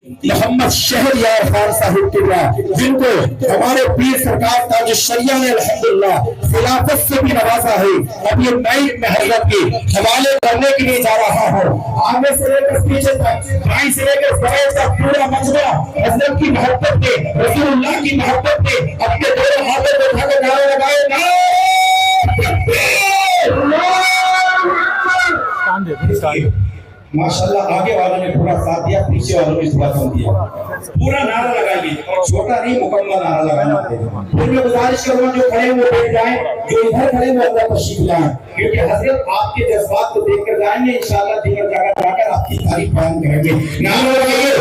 محمد شہریار خان صاحب قبلہ، جن کو ہمارے پیر سرکار تاج الشریعہ نے الحمدللہ خلافت سے بھی نوازا ہے، اب یہ مائک میں حضرت کے حوالے کرنے کے لیے جا رہا ہوں۔ آگے سے لے کر پیچھے تک، بائیں سے لے کر بائیں تک پورا مجمع حضرت کی محبت میں، رسول اللہ کی محبت میں اپنے دونوں ہاتھوں کو اٹھا کے نعرے لگائے، نعرہ تکبیر! ماشاءاللہ آگے والوں نے پورا ساتھ دیا، پیچھے والوں نے تھوڑا کم دیا۔ پورا نعرہ لگائیے، چھوٹا نہیں مکمل نعرہ لگانا ہے۔ پھر میں گزارش کروں جو کھڑے وہ بیٹھ جائیں، جو ادھر کھڑے وہ اندر تشریف لائیں، کیونکہ حضرت آپ کے جذبات کو دیکھ کر جائیں گے، انشاءاللہ دیگر جگہ جا کر آپ کی تعریف بیان کریں گے۔ نعرہ لگائیے،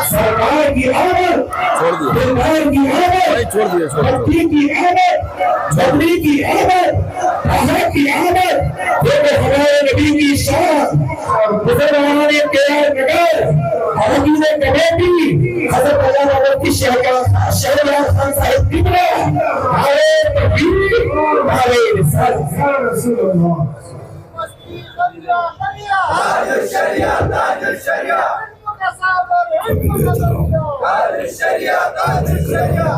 سرکار کی آمد، دلدار کی آمد، بھکتی کی آمد، جھوڑی کی آمد، رحمت کی آمد، دیکھو ہمارے نبی کی شان اور بزرگان نے قیام نگر حرمی نے کمیٹی حضرت اللہ مفتی شہریار خان صاحب قبلہ نعرہ تکبیر نعرہ رسالت رسول اللہ تاج الشریعہ تاج الشریعہ تاج الشریعہ تاج الشریعہ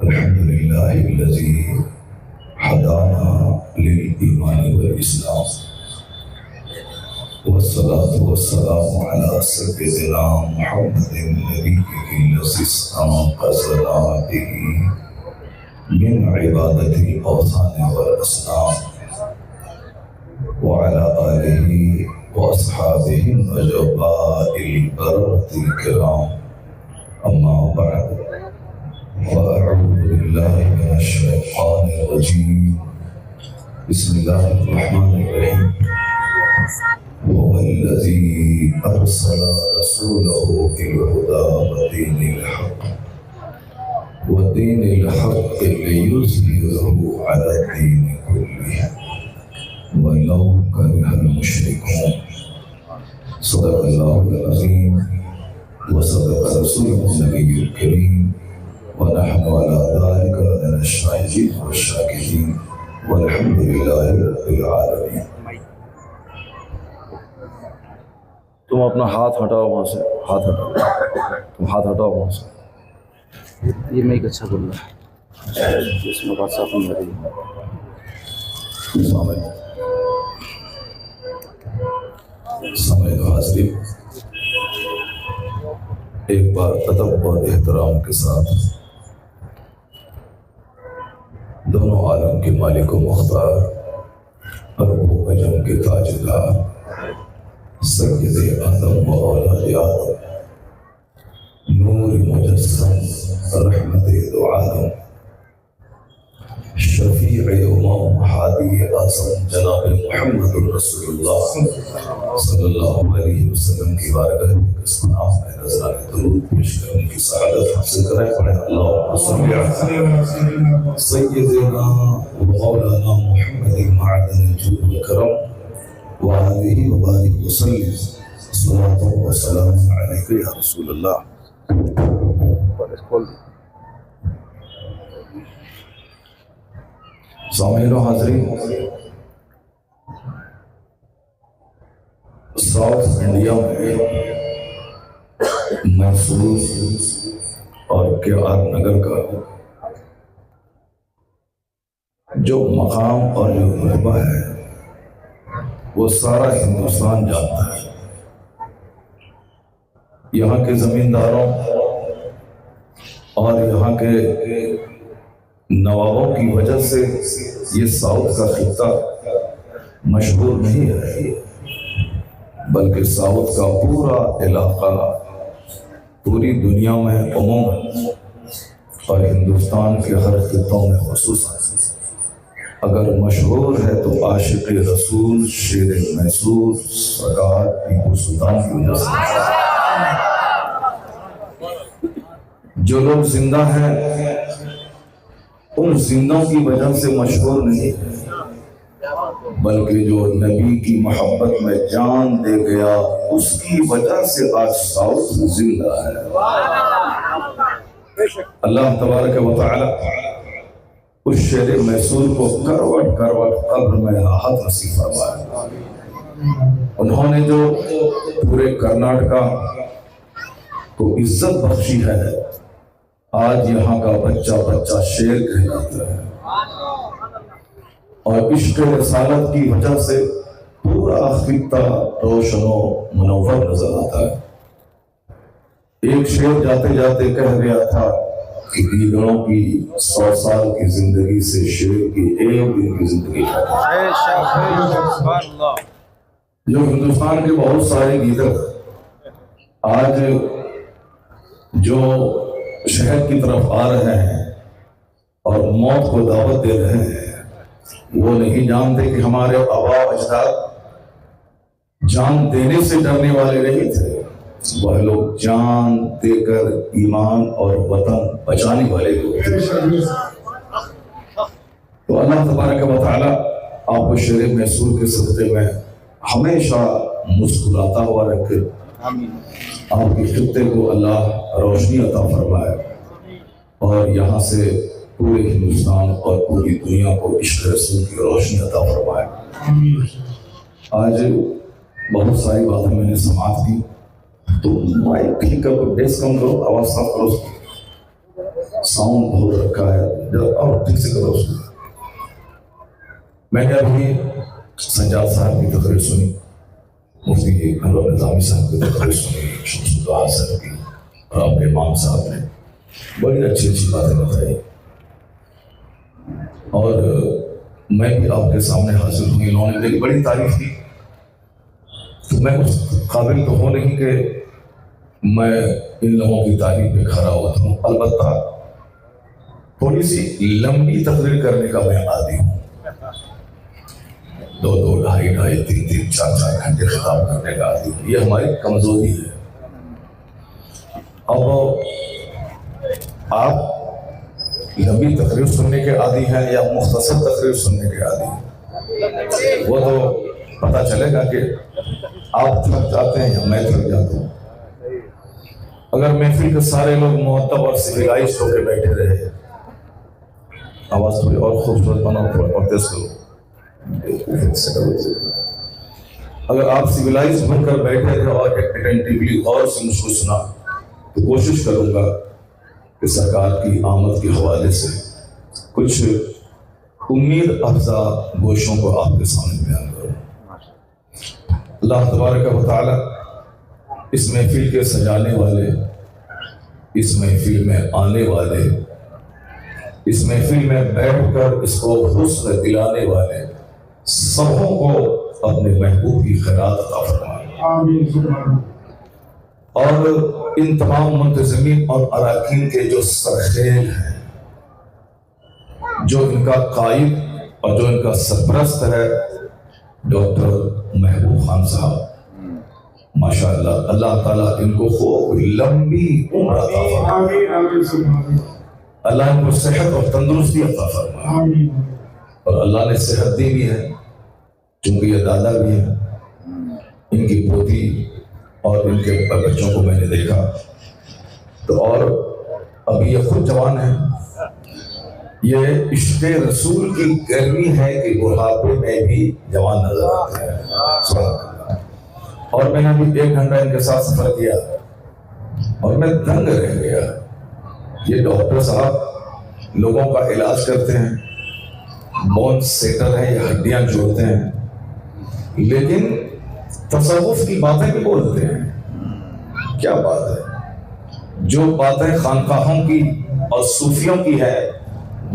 الحمد لله الذي هدانا للإيمان والإسلام والصلاة والسلام على سيدنا محمد النبي الذي استنقذنا به من عبادة الأوثان والأصنام وعلى آله وأصحابه النجباء البررة الكرام أما بعد وأعوذ بالله من الشيطان الرجيم بسم الله الرحمن الرحيم هو الذي أرسل رسوله بالهدى ودين الحق ليظهره على الدين كله ولو كره المشركون صدق الله العظيم وصدق رسوله النبي الكريم ونحن على ذلك من الشاهدين والشاكرين والحمد لله رب العالمين۔ تم اپنا ہاتھ ہٹاؤ وہاں سے، ہاتھ ہٹاؤ، تم ہاتھ ہٹاؤ وہاں سے۔ یہ میں ایک اچھا بول رہا ہے، اس میں بات صاف نہیں ہو رہی ہے۔ سامعین حاضرین، ایک بار ادب اور احترام کے ساتھ دونوں عالم کے مالک و مختار عرب و عجم کے تاجدار سید آدم و اولاد آدم نور مجسم رحمت دو عالم شفیع امام ہادی اعظم جناب محمد رسول اللہ صلی اللہ علیہ وسلم کی بارگاہ میں نام میں نظرانِ درود پیش کرنے کی سعادت حاصل کریں۔ پڑھیں اللہم صلی علی سیدنا و مولانا محمد معدن الجود والکرم وآلہ وبارک وسلم صلاة و سلام علیکہ یا رسول اللہ۔ سامعین و حاضرین، ساؤتھ انڈیا میں محفوظ اور کے آر نگر کا جو مقام اور جو رتبہ ہے وہ سارا ہندوستان جانتا ہے۔ یہاں کے زمینداروں اور یہاں کے نوابوں کی وجہ سے یہ ساؤتھ کا خطہ مشہور نہیں ہے، بلکہ ساؤتھ کا پورا علاقہ پوری دنیا میں عموماً اور ہندوستان کے ہر خطوں میں خصوصاً اگر مشہور ہے تو عاشق رسول شیر محسود سرکار ٹیپو سلطان کی وجہ سے۔ جو لوگ زندہ ہیں ان زندوں کی وجہ سے مشہور نہیں ہے، بلکہ جو نبی کی محبت میں جان دے گیا اس کی وجہ سے آج ساؤتھ زندہ ہے۔ اللہ تبارک و تعالی اس شیر میسور کو کروٹ کروٹ قبر میں راحت نصیب فرمائے۔ انہوں نے جو پورے کرناٹکا کو عزت بخشی ہے، آج یہاں کا بچہ بچہ شیر کہلاتا ہے، اور عشق رسالت کی وجہ سے پورا خطہ روشن و منور نظر آتا ہے۔ ایک شیر جاتے جاتے کہہ گیا تھا کہ دیگروں کی 100 سال کی زندگی سے شیر کی ایک دن کی زندگی ہے۔ جو ہندوستان کے بہت سارے لیڈر آج جو شہر کی طرف آ رہے ہیں اور موت کو دعوت دے رہے ہیں، وہ نہیں جانتے کہ ہمارے آباء اجداد جان دینے سے ڈرنے والے نہیں تھے، وہ لوگ جان دے کر ایمان اور وطن بچانے والے لوگ تھے۔ تو اللہ تبارک و تعالی آپ کو شیر میسور کے صدقے میں ہمیشہ مسکراتا ہوا رکھے، آپ کے خطے کو اللہ روشنی عطا فرمائے، اور یہاں سے پورے ہندوستان اور پوری دنیا کو عشق رسول کی روشنی عطا فرمائے۔ آج بہت ساری باتیں میں نے سماعت کی، تو مائک ٹھیک کرو، بیس کم کرو، آواز صاف کرو، ساؤنڈ بہت رکھا ہے، اور ٹھیک سے کرو اس کو۔ میں نے ابھی سجاد صاحب کی تقریر سنی، مفتی انور نظامی صاحب کی تقریر سنی، شمس الدعا صاحب کی، اور آپ کے امام صاحب نے بڑی اچھی اچھی باتیں بتائی، اور میں بھی آپ کے سامنے حاضر ہوئی، انہوں نے میری بڑی تعریف کی۔ تو میں اس قابل تو ہوں نہیں کہ میں ان لوگوں کی تعریف پہ کھڑا ہوتا ہوں، البتہ تھوڑی سی لمبی تقریر کرنے کا میں عادی ہوں، 2 ڈھائی 3 4 گھنٹے خطاب کرنے کا عادی ہوں، یہ ہماری کمزوری ہے۔ اب آپ لمبی تقریر سننے کے عادی ہیں یا مختصر تقریر سننے کے عادی ہیں، وہ تو پتہ چلے گا کہ آپ تھک جاتے ہیں یا میں تھک جاتا ہوں۔ اگر محفل کے سارے لوگ مؤدب اور سویلائزڈ ہو کے بیٹھے رہے، آواز تھوڑی اور خوبصورت بناؤ، تھوڑا اور تیز کرو، اگر آپ سویلائزڈ بن کر بیٹھے رہے اور اٹینٹیولی غور سے مجھ کو سنا، تو کوشش کروں گا کہ سرکار کی آمد کے حوالے سے کچھ امید افزا گوشوں کو آپ کے سامنے بیان کروں۔ اللہ تبارک و تعالی اس محفل کے سجانے والے، اس محفل میں آنے والے، اس محفل میں بیٹھ کر اس کو حسن دلانے والے سبوں کو اپنے محبوب کی خیرات عطا فرمائے، اور ان تمام منتظمین اور اراکین کے جو سرخیل ہیں، جو ان کا قائد اور جو ان کا سرپرست ہے ڈاکٹر محبوب خان صاحب، ماشاءاللہ اللہ تعالیٰ ان کو خوب لمبی عمر عطا فرمائے، اللہ ان کو صحت اور تندرستی عطا فرمائے، اور اللہ نے صحت دی بھی ہے چونکہ یہ دادا بھی ہیں، ان کی پوتی اور ان کے بچوں کو میں نے دیکھا، تو اور ابھی یہ خود جوان ہیں۔ یہ عشق رسول کی گرمی ہے کہ بڑھاپے میں بھی جوان نظر آتے ہیں، سبحان اللہ۔ اور میں نے ابھی 1 گھنٹہ ان کے ساتھ سفر کیا اور میں دنگ رہ گیا۔ یہ ڈاکٹر صاحب لوگوں کا علاج کرتے ہیں، بون سیٹر ہیں، یہ ہڈیاں جوڑتے ہیں، لیکن تصوف کی باتیں بھی بولتے ہیں۔ کیا بات ہے! جو باتیں خانقاہوں کی اور صوفیوں کی ہے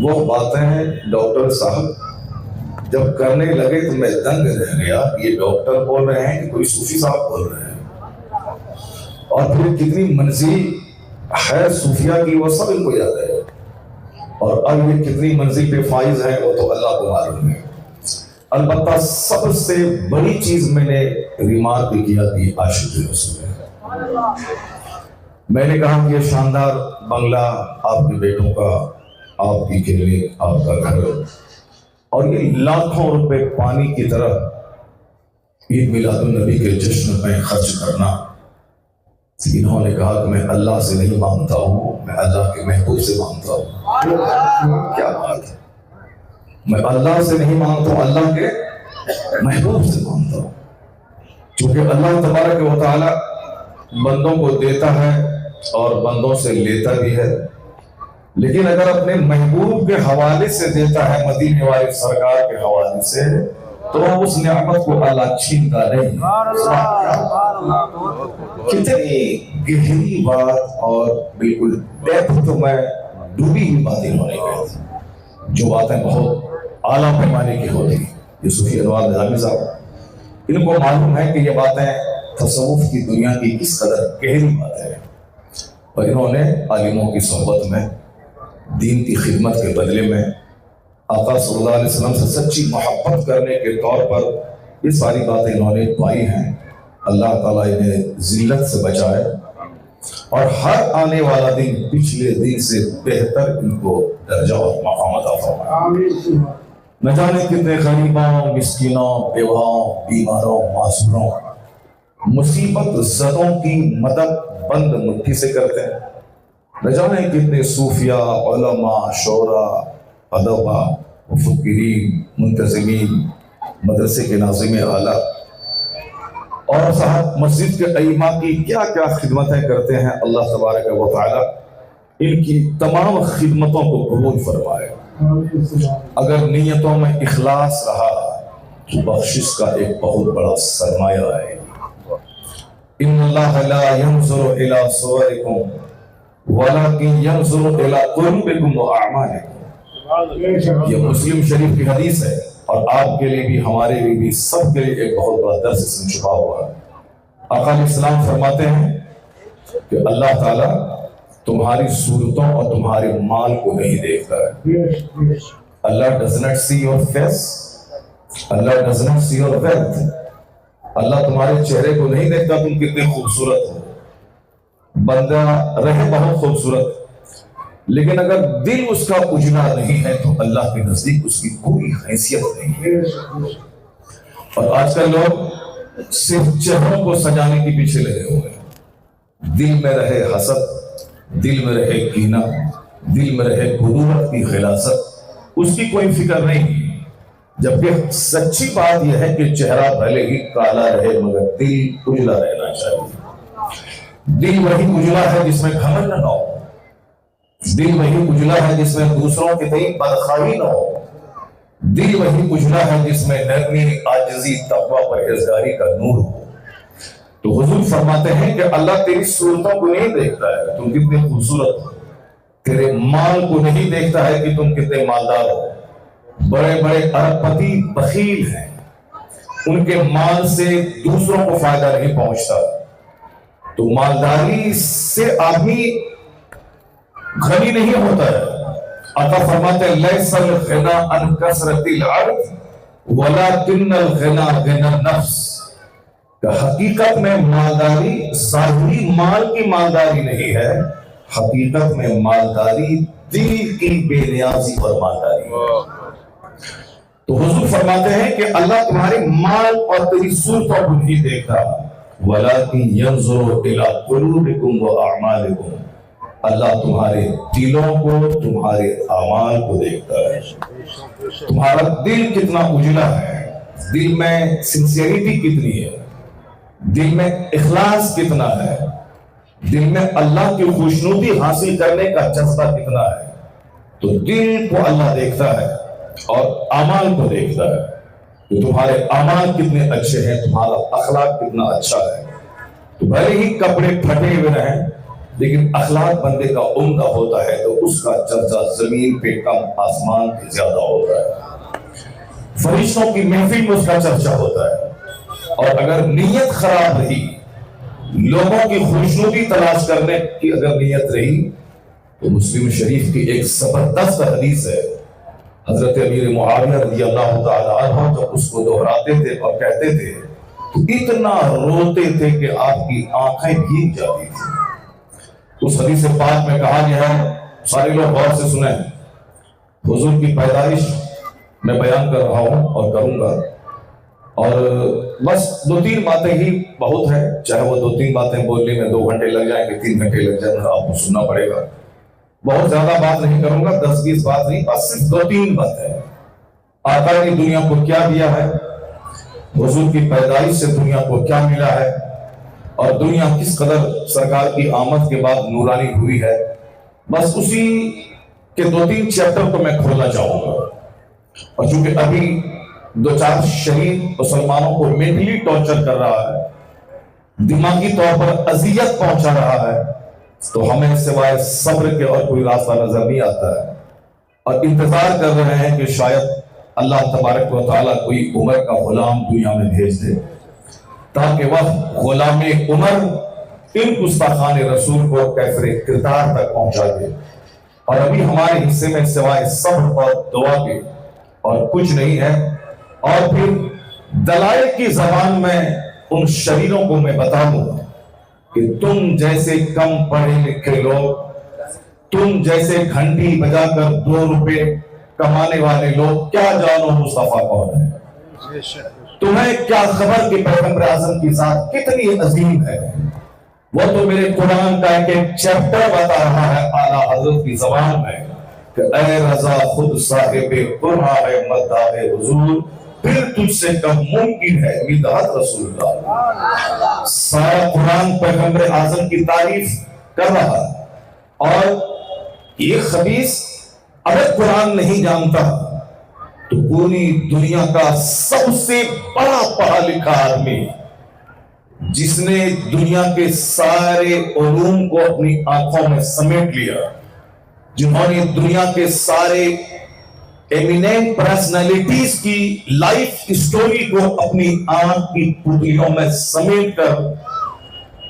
وہ باتیں ہیں ڈاکٹر صاحب جب کرنے لگے تو میں دنگ رہ گیا، یہ ڈاکٹر بول رہے ہیں کہ کوئی صوفی صاحب بول رہے ہیں، اور پھر کتنی منزل ہے صوفیہ کی وہ سب ان کو یاد ہے، اور اب یہ کتنی منزل پہ فائز ہے وہ تو اللہ کو معلوم ہے۔ البتہ سب سے بڑی چیز میں نے ریمارک کیا کہ عاشق رسول ہے۔ میں نے کہا کہ یہ شاندار بنگلہ آپ کے بیٹوں کا، آپ کی کلینک، آپ کا گھر، اور یہ لاکھوں روپے پانی کی طرح عید میلاد النبی کے جشن میں خرچ کرنا، انہوں نے کہا کہ میں اللہ سے نہیں مانگتا ہوں، میں اللہ کے محبوب سے مانگتا ہوں۔ کیا بات ہے، میں اللہ سے نہیں مانگتا ہوں، اللہ کے محبوب سے مانگتا ہوں، کیونکہ اللہ تبارک و تعالی بندوں کو دیتا ہے اور بندوں سے لیتا بھی ہے، لیکن اگر اپنے محبوب کے حوالے سے دیتا ہے، مدینے والے سرکار کے حوالے سے، تو اس نعمت کو اللہ چھینتا نہیں۔ کتنی گہری بات اور بالکل ڈیپتھ میں ڈوبی ہوئی باتیں انہوں نے کہی، جو باتیں بہت اعلیٰ پیمانے کی ہوتی ہیں۔ یہ صوفی انوار نظامی صاحب، ان کو معلوم ہے کہ یہ باتیں تصوف کی دنیا کی کس قدر گہری باتیں ہیں، اور انہوں نے عالموں کی صحبت میں دین کی خدمت کے بدلے میں آقا صلی اللہ علیہ وسلم سے سچی محبت کرنے کے طور پر یہ ساری باتیں انہوں نے پائی ہیں۔ اللہ تعالیٰ انہیں ذلت سے بچائے اور ہر آنے والا دن پچھلے دن سے بہتر ان کو درجہ اور مقام عطا فرمائے۔ نہ جانے کتنے غریبوں، مسکینوں، بیواؤں، بیماروں، معذوروں، مصیبت زدوں کی مدد بند مٹھی سے کرتے ہیں۔ نہ جانے کتنے صوفیاء، علماء، شعراء، ادباء، مفکرین، منتظمین، مدرسے کے ناظم اعلیٰ اور صاحب مسجد کے ائمہ کی کیا کیا خدمتیں کرتے ہیں۔ اللہ تبارک و تعالی ان کی تمام خدمتوں کو قبول فرمائے۔ اگر نیتوں میں اخلاص رہا تو بخشش کا ایک بہت بڑا سرمایہ ہے۔ ان اللہ لا ينظر الى صورکم ولكن ينظر الى قلوبکم واعمالکم۔ یہ مسلم شریف کی حدیث ہے، اور آپ کے لیے بھی، ہمارے لیے بھی، سب کے لیے ایک بہت بڑا درس اس میں چھپا ہوا ہے۔ آقا علیہ السلام فرماتے ہیں کہ اللہ تعالیٰ تمہاری صورتوں اور تمہارے مال کو نہیں دیکھتا ہے۔ اللہ does not see your face، Allah does not see your wealth۔ اللہ تمہارے چہرے کو نہیں دیکھتا تم کتنے خوبصورت ہو، بندہ رہے بہت خوبصورت، لیکن اگر دل اس کا اجلا نہیں ہے تو اللہ کے نزدیک اس کی کوئی حیثیت نہیں ہے۔ اور آج کل لوگ صرف چہروں کو سجانے کے پیچھے لگے ہوئے ہیں۔ دل میں رہے حسد، دل میں رہے کینہ، دل میں رہے غرورت کی غلاظت، اس کی کوئی فکر نہیں۔ جبکہ سچی بات یہ ہے کہ چہرہ بھلے ہی کالا رہے مگر دل اجلا رہنا چاہیے۔ دل وہی اجلا ہے جس میں گھمنڈ نہ ہو، دل وہی اجلا ہے جس میں دوسروں کے تئیں بدخواہی نہ ہو، دل وہی اجلا ہے جس میں نرمی، عاجزی، تقویٰ، پرہیزگاری کا نور ہو۔ تو حضور فرماتے ہیں کہ اللہ تیری صورتوں کو نہیں دیکھتا ہے تم کتنے خوبصورت ہو، تیرے مال کو نہیں دیکھتا ہے کہ تم کتنے مالدار ہو۔ بڑے بڑے ارب پتی بخیل ہیں، ان کے مال سے دوسروں کو فائدہ نہیں پہنچتا۔ تو مالداری سے آدمی غنی نہیں ہوتا ہے۔ آقا فرماتے ہیں لیس الغنى عن کثرت العرض ولکن الغنى غنى النفس، کہ حقیقت میں مالداری ظاہری مال کی مالداری نہیں ہے، حقیقت میں مالداری دل کی بے نیازی اور مالداری ہے۔ تو حضور فرماتے ہیں کہ اللہ تمہارے مال اور تیری صورتوں کو نہیں دیکھتا، وَلَكِنْ يَنْظُرُ إِلَىٰ قُلُوبِكُمْ وَأَعْمَالِكُمْ، اللہ تمہارے دلوں کو، تمہارے اعمال کو دیکھتا ہے۔ تمہارا دل کتنا اجلا ہے، دل میں سنسیریٹی کتنی ہے، دل میں اخلاص کتنا ہے، دل میں اللہ کی خوشنودی حاصل کرنے کا جذبہ کتنا ہے۔ تو دل کو اللہ دیکھتا ہے اور اعمال کو دیکھتا ہے کہ تمہارے اعمال کتنے اچھے ہیں، تمہارا اخلاق کتنا اچھا ہے۔ تو بھلے ہی کپڑے پھٹے ہوئے رہیں لیکن اخلاق بندے کا عمدہ ہوتا ہے تو اس کا درجہ زمین پہ کم آسمان پہ زیادہ ہوتا ہے، فرشتوں کی محفل میں اس کا چرچا ہوتا ہے۔ اور اگر نیت خراب رہی، لوگوں کی خوشنودی تلاش کرنے کی اگر نیت رہی، تو مسلم شریف کی ایک زبردست حدیث ہے، حضرت امیر معاویہ رضی اللہ تعالی عنہ جب اس کو دہراتے تھے اور کہتے تھے تو اتنا روتے تھے کہ آپ کی آنکھیں بھیگ جاتی تھی۔ اس حدیث پاک میں کہا گیا ہے، سارے لوگ غور سے سنیں، حضور کی پیدائش میں بیان کر رہا ہوں اور کروں گا، اور بس 2-3 باتیں ہی بہت ہیں، چاہے وہ 2-3 باتیں بولنے میں 2 گھنٹے لگ جائیں گے، 3 گھنٹے لگ جائیں گے، آپ کو سننا پڑے گا۔ بہت زیادہ بات نہیں کروں گا، 10-20 بات نہیں، بس صرف 2-3 باتیں۔ آقا نے دنیا کو کیا دیا ہے، حضور کی پیدائش سے دنیا کو کیا ملا ہے، اور دنیا کس قدر سرکار کی آمد کے بعد نورانی ہوئی ہے، بس اسی کے 2-3 چیپٹر کو میں کھولنا چاہوں گا۔ اور چونکہ ابھی 2-4 شہید مسلمانوں کو مینٹلی ٹارچر کر رہا ہے، دماغی طور پر اذیت پہنچا رہا ہے، تو ہمیں سوائے صبر کے اور کوئی راستہ نظر نہیں آتا ہے، اور انتظار کر رہے ہیں کہ شاید اللہ تبارک و تعالیٰ کوئی عمر کا غلام دنیا میں بھیج دے، تاکہ وہ غلام عمر ان گستاخان رسول کو کیفر کردار تک پہنچا دے۔ اور ابھی ہمارے حصے میں سوائے صبر اور دعا کے اور کچھ نہیں ہے۔ اور پھر دلائل کی زبان میں ان شریروں کو میں بتا دوں کہ تم جیسے کم پڑھے لکھے لوگ، تم جیسے گھنٹی بجا کر 2 روپے کمانے والے لوگ کیا جانو مصطفیٰ کون ہے، تمہیں کیا خبر کہ پیغمبر اعظم کی ذات کتنی عظیم ہے۔ وہ تو میرے قرآن کا ایک چیپٹر بتا رہا ہے اعلیٰ حضرت کی زبان میں کہ اے رضا خود صاحب قرآن ہے مداح حضور، پھر تجھ سے کم ممکن ہے مدحت رسول اللہ۔ سارا قرآن پیغمبر اعظم کی تعریف کر رہا ہے، اور یہ خبیث اگر قرآن نہیں جانتا تو پوری دنیا کا سب سے بڑا پڑھا لکھا آدمی، جس نے دنیا کے سارے علوم کو اپنی آنکھوں میں سمیٹ لیا، جنہوں نے دنیا کے سارے ایمیننٹ پرسنالٹیز کی لائف اسٹوری کو اپنی آنکھ کی پتلیوں میں سمیٹ کر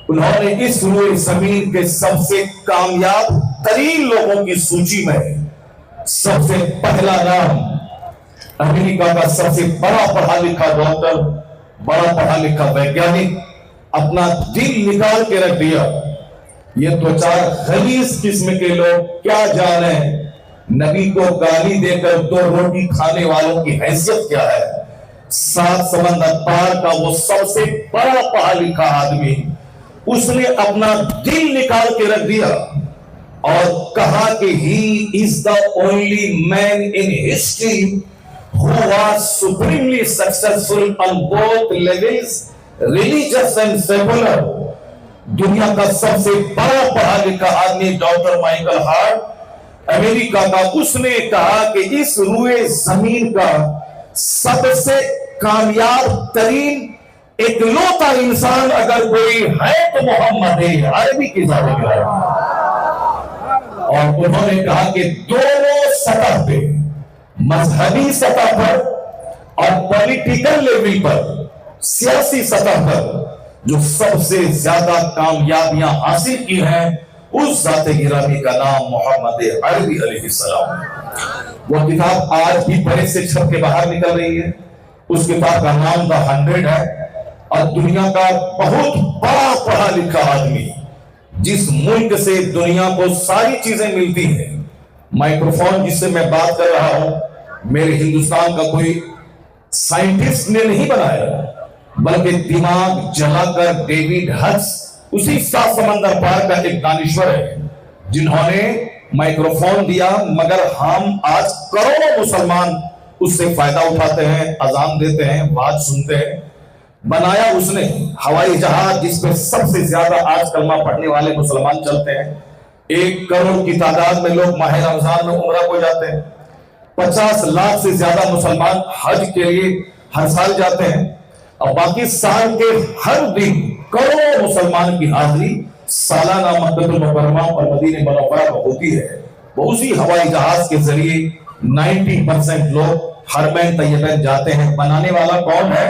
انہوں نے اس روئے زمین کے سب سے کامیاب ترین لوگوں کی سوچی میں سب سے پہلا نام امریکہ کا سب سے بڑا پڑھا لکھا ڈاکٹر، بڑا پڑھا لکھا ویگیانک اپنا دل نکال کے رکھ دیا۔ یہ 2-4 غلیظ قسم کے لوگ کیا جانیں نبی کو گالی دے کر 2 روٹی کھانے والوں کی حیثیت کیا ہے۔ 7 سمندر پار کا وہ سب سے بڑا پڑھا لکھا آدمی، اس نے اپنا دل نکال کے رکھ دیا اور کہا کہ he is the only man in history who was supremely successful on both levels, religious and secular۔ دنیا کا سب سے بڑا پڑھا لکھا آدمی ڈاکٹر مائیکل ہارٹ امریکہ کا، اس نے کہا کہ اس روئے زمین کا سب سے کامیاب ترین اکلوتا انسان اگر کوئی ہے تو محمد عربی کی ذات ہے۔ اور انہوں نے کہا کہ دونوں سطح پہ، مذہبی سطح پر اور پولیٹیکل لیول پر، سیاسی سطح پر جو سب سے زیادہ کامیابیاں حاصل کی ہیں، اس ذات گرامی کا نام محمد عربی علیہ السلام ہے۔ وہ کتاب آج بھی پریس سے چھپ کے باہر نکل رہی ہے، اس کتاب کا نام The 100 ہے، اور دنیا کا بہت بڑا پڑھا لکھا آدمی، جس ملک سے دنیا کو ساری چیزیں ملتی ہیں۔ مائکروفون جس سے میں بات کر رہا ہوں، میرے ہندوستان کا کوئی سائنٹسٹ نے نہیں بنایا، بلکہ دماغ جلا کر ڈیوڈ ہچ اسی 7 سمندر پار کا ایک دانشور ہے، جنہوں نے مائکروفون دیا، مگر ہم آج کروڑوں مسلمان اس سے فائدہ اٹھاتے ہیں، اذان دیتے ہیں، بات سنتے ہیں۔ بنایا اس نے ہوائی جہاز جس پہ سب سے زیادہ آج کلمہ پڑھنے والے مسلمان چلتے ہیں، 1 کروڑ کی تعداد میں لوگ ماہ رمضان میں عمرہ کو جاتے ہیں، 50 لاکھ سے زیادہ مسلمان حج کے لیے ہر سال جاتے ہیں، اور باقی سال کے ہر دن کروڑوں مسلمان کی حاضری سالانہ مکہ المکرمہ اور مدینہ منورہ میں ہوتی ہے۔ وہ اسی ہوائی جہاز کے ذریعے 90% لوگ حرمین طیبین جاتے ہیں۔ بنانے والا کون ہے؟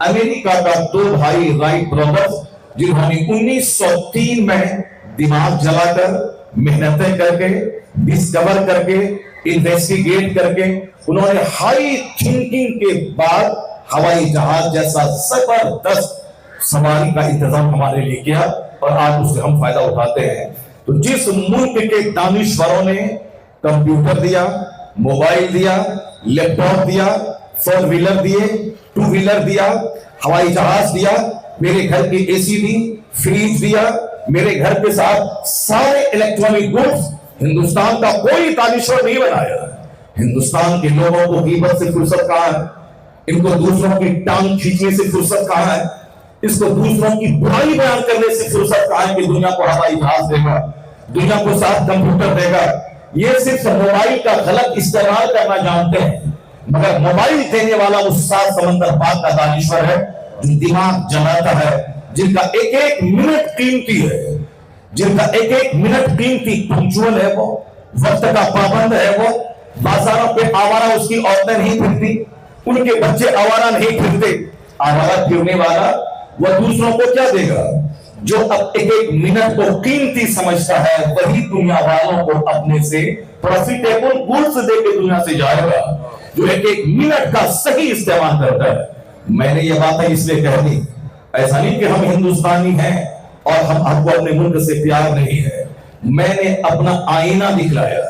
امریکہ کا 2 بھائی رائٹ برادرز، جنہوں نے 1903 میں دماغ جلا کر، محنتیں کر کے، ڈسکور کر کے، انویسٹیگیٹ کر کے، انہوں نے ہائی تھنکنگ کے بعد ہوائی جہاز جیسا زبردست سواری کا انتظام ہمارے لیے کیا، اور آج اس سے ہم فائدہ اٹھاتے ہیں۔ تو جس ملک کے دانشوروں نے کمپیوٹر دیا، موبائل دیا, لیپ ٹاپ دیا, 4 ویلر دیے, 2 ویلر دیا, ہوائی جہاز دیا, میرے گھر کی اے سی دی, فریج دیا, میرے گھر کے ساتھ سارے الیکٹرانک گڈز. ہندوستان کا کوئی دانشور نہیں بنایا. ہندوستان کے لوگوں کو غیبت سے فرصت کہاں ہے؟ ان کو دوسروں کی ٹانگ کھینچنے سے فرصت کہاں ہے؟ اس کو دوسروں کی برائی بیان کرنے سے فرصت کہاں ہے کہ دنیا کو ہوائی جہاز دے گا, دنیا کو ساتھ کمپیوٹر دے گا. یہ صرف موبائل کا غلط استعمال کرنا جانتے ہیں, مگر موبائل دینے والا اس 7 سمندر پار کا دانشور ہے جو دماغ جلاتا ہے, جن کا ایک ایک منٹ قیمتی ہے, جن کا ایک ایک منٹ قیمتی, پنکچوئل ہے, وہ وقت کا پابند ہے, وہ بازاروں پہ آوارہ اس کی عورتیں نہیں پھرتی, ان کے بچے آوارہ نہیں پھرتے. آوارہ پھرنے والا وہ دوسروں کو کیا دے گا؟ جو اب ایک ایک منٹ کو قیمتی سمجھتا ہے وہی دنیا والوں کو اپنے سے پروفیٹیبل گڈز دے کے دنیا سے جائے گا, جو ایک ایک منٹ کا صحیح استعمال کرتا ہے. میں نے یہ باتیں اس لیے کہہ دی, ایسا نہیں کہ ہم ہندوستانی ہیں اور ہم کو اپنے ملک سے پیار نہیں ہے. میں نے اپنا آئینہ دکھلایا,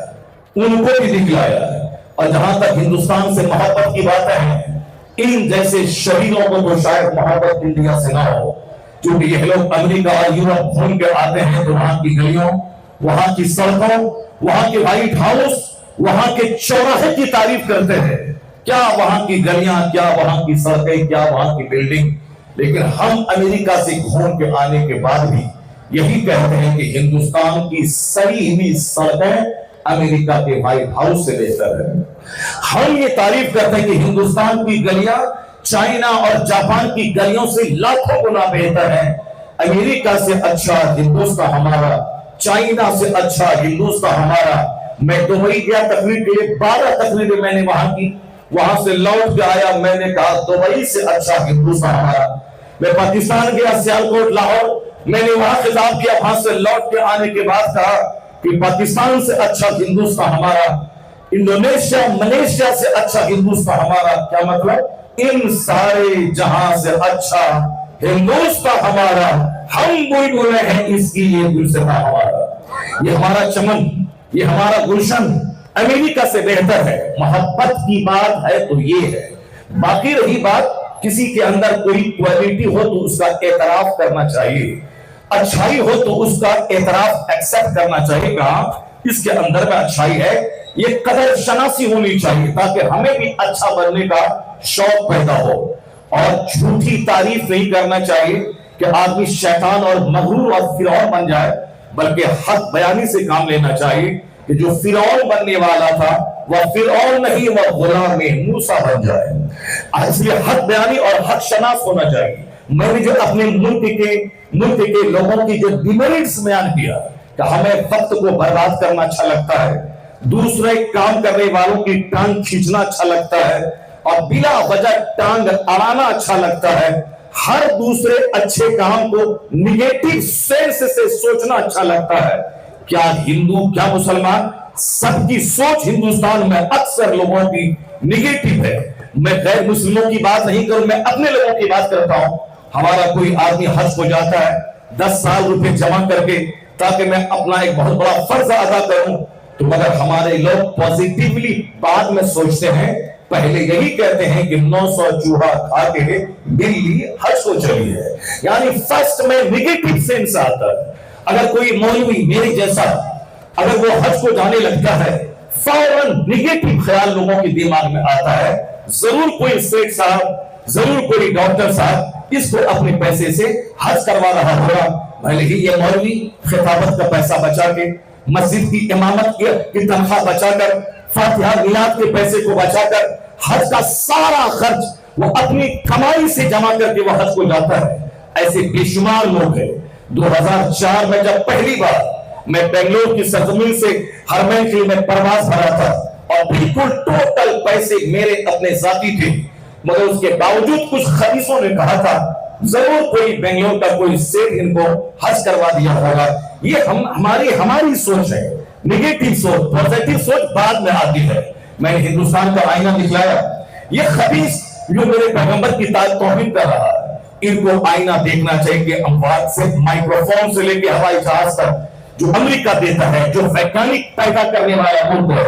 ان کو بھی دکھلایا. اور جہاں تک ہندوستان سے محبت کی باتیں ہیں, ان جیسے شہیدوں کو تو شاید محبت انڈیا سے نہ ہو, کیونکہ یہ لوگ امریکہ اور یورپ گھوم کے آتے ہیں تو وہاں کی گلیوں, وہاں کی سڑکوں, وہاں کے وائٹ ہاؤس, وہاں کے چوراہے کی تعریف کرتے ہیں. کیا وہاں کی گلیاں, کیا وہاں کی سڑکیں, کیا وہاں کی بلڈنگ. لیکن ہم امریکہ سے گھوم کے آنے کے بعد بھی یہی کہتے ہیں کہ ہندوستان کی سڑی ہوئی سڑکیں امریکہ کے وائٹ ہاؤس سے بہتر ہے. ہم یہ تعریف کرتے ہیں کہ ہندوستان کی گلیاں چائنا اور جاپان کی گلیوں سے لاکھوں گنا بہتر ہے. امریکہ سے اچھا ہندوستان ہمارا, چائنا سے اچھا ہندوستان ہمارا. میں دبئی گیا تقریر کے لیے, 12 تقریریں میں نے وہاں کی, وہاں سے لوٹ کے آیا, میں نے کہا دبئی سے اچھا ہندوستان ہمارا. میں پاکستان گیا, سیالکوٹ, لاہور, میں نے وہاں خطاب کیا, وہاں سے لوٹ کے آنے کے بعد کہا کہ پاکستان سے اچھا ہندوستان ہمارا, انڈونیشیا, ملیشیا سے اچھا ہندوستان ہمارا. کیا مطلب؟ ان سارے جہاں سے اچھا ہندوستان ہمارا. ہم بول رہے ہیں اس کی یہ گلشن ہمارا, یہ ہمارا چمن, یہ ہمارا گلشن امریکہ سے بہتر ہے. محبت کی بات ہے تو یہ ہے. باقی رہی بات کسی کے اندر کوئی کوالٹی ہو تو اس کا اعتراف کرنا چاہیے, اچھائی ہو تو اس کا اعتراف ایکسپٹ کرنا چاہیے. کہاں اس کے اندر میں اچھائی ہے, یہ قدر شناسی ہونی چاہیے تاکہ ہمیں بھی اچھا بننے کا شوق پیدا ہو. اور جھوٹی تعریف نہیں کرنا چاہیے کہ آدمی شیطان اور مغرور اور فرعون بن جائے, بلکہ حق بیانی سے کام لینا چاہیے کہ جو فرعون بننے والا تھا وہ فرعون نہیں, وہ غلام موسیٰ بن جائے. اس لیے حق بیانی اور حق شناس ہونا چاہیے. میں نے جو اپنے ملک کے لوگوں کی جو ڈیمیرٹس بیان کیا کہ ہمیں وقت کو برباد کرنا اچھا لگتا ہے, دوسرے کام کرنے والوں کی ٹانگ کھینچنا اچھا لگتا ہے, اور بلا وجہ ٹانگ اڑانا اچھا لگتا ہے, ہر دوسرے اچھے کام کو نیگیٹو سینس سے سوچنا اچھا لگتا ہے. کیا ہندو, کیا مسلمان, سب کی سوچ ہندوستان میں اکثر لوگوں کی نیگیٹو ہے. میں غیر مسلموں کی بات نہیں کروں, میں اپنے لوگوں کی بات کرتا ہوں. ہمارا کوئی آدمی حج کو جاتا ہے 10 سال روپے جمع کر کے تاکہ میں اپنا ایک بہت بڑا فرض ادا کروں, تو مگر ہمارے لوگ پوزیٹیولی بعد میں سوچتے ہیں, پہلے یہی کہتے ہیں کہ 900 چوہا کھا کے بلی حج کو چلی ہے. یعنی فرسٹ میں نیگیٹو سینس آتا ہے. اگر کوئی مولوی میرے جیسا اگر وہ حج کو جانے لگتا ہے, فوراً نیگیٹو خیال لوگوں کے دماغ میں آتا ہے, ضرور کوئی سیٹ صاحب, ضرور کوئی ڈاکٹر صاحب اس کو اپنے پیسے سے حج کروا رہا ہوگا. بھلے ہی یہ مولوی خطابت کا پیسہ بچا کے, مسجد کی امامت کی تنخواہ بچا کر, فاتحہ میلاد کے پیسے کو بچا کر, حج کا سارا خرچ وہ اپنی کمائی سے جمع کر کے وہ حج کو جاتا ہے. ایسے بے شمار لوگ ہیں. 2004 میں جب پہلی بار میں بنگلور کی سرزمین سے ہرمین کے لیے میں پرواز بھرا تھا, اور بالکل ٹوٹل پیسے میرے اپنے ذاتی تھے, مگر اس کے باوجود کچھ خبیثوں نے کہا تھا ضرور کوئی بنگلور کا کوئی سیٹ ان کو حج کروا دیا ہوگا. یہ ہماری سوچ ہے, نیگیٹو سوچ. پوزیٹو سوچ بعد میں آتی ہے. میں نے ہندوستان کا آئینہ دکھلایا. یہ خبیث جو میرے پیغمبر کی توہین کر رہا ہے, ان کو آئینہ دیکھنا چاہیے کہ اموات سے, مائکروفون سے لے کے ہوائی جہاز تک جو امریکہ دیتا ہے, جو ویگانک پیدا کرنے والا ملک ہے,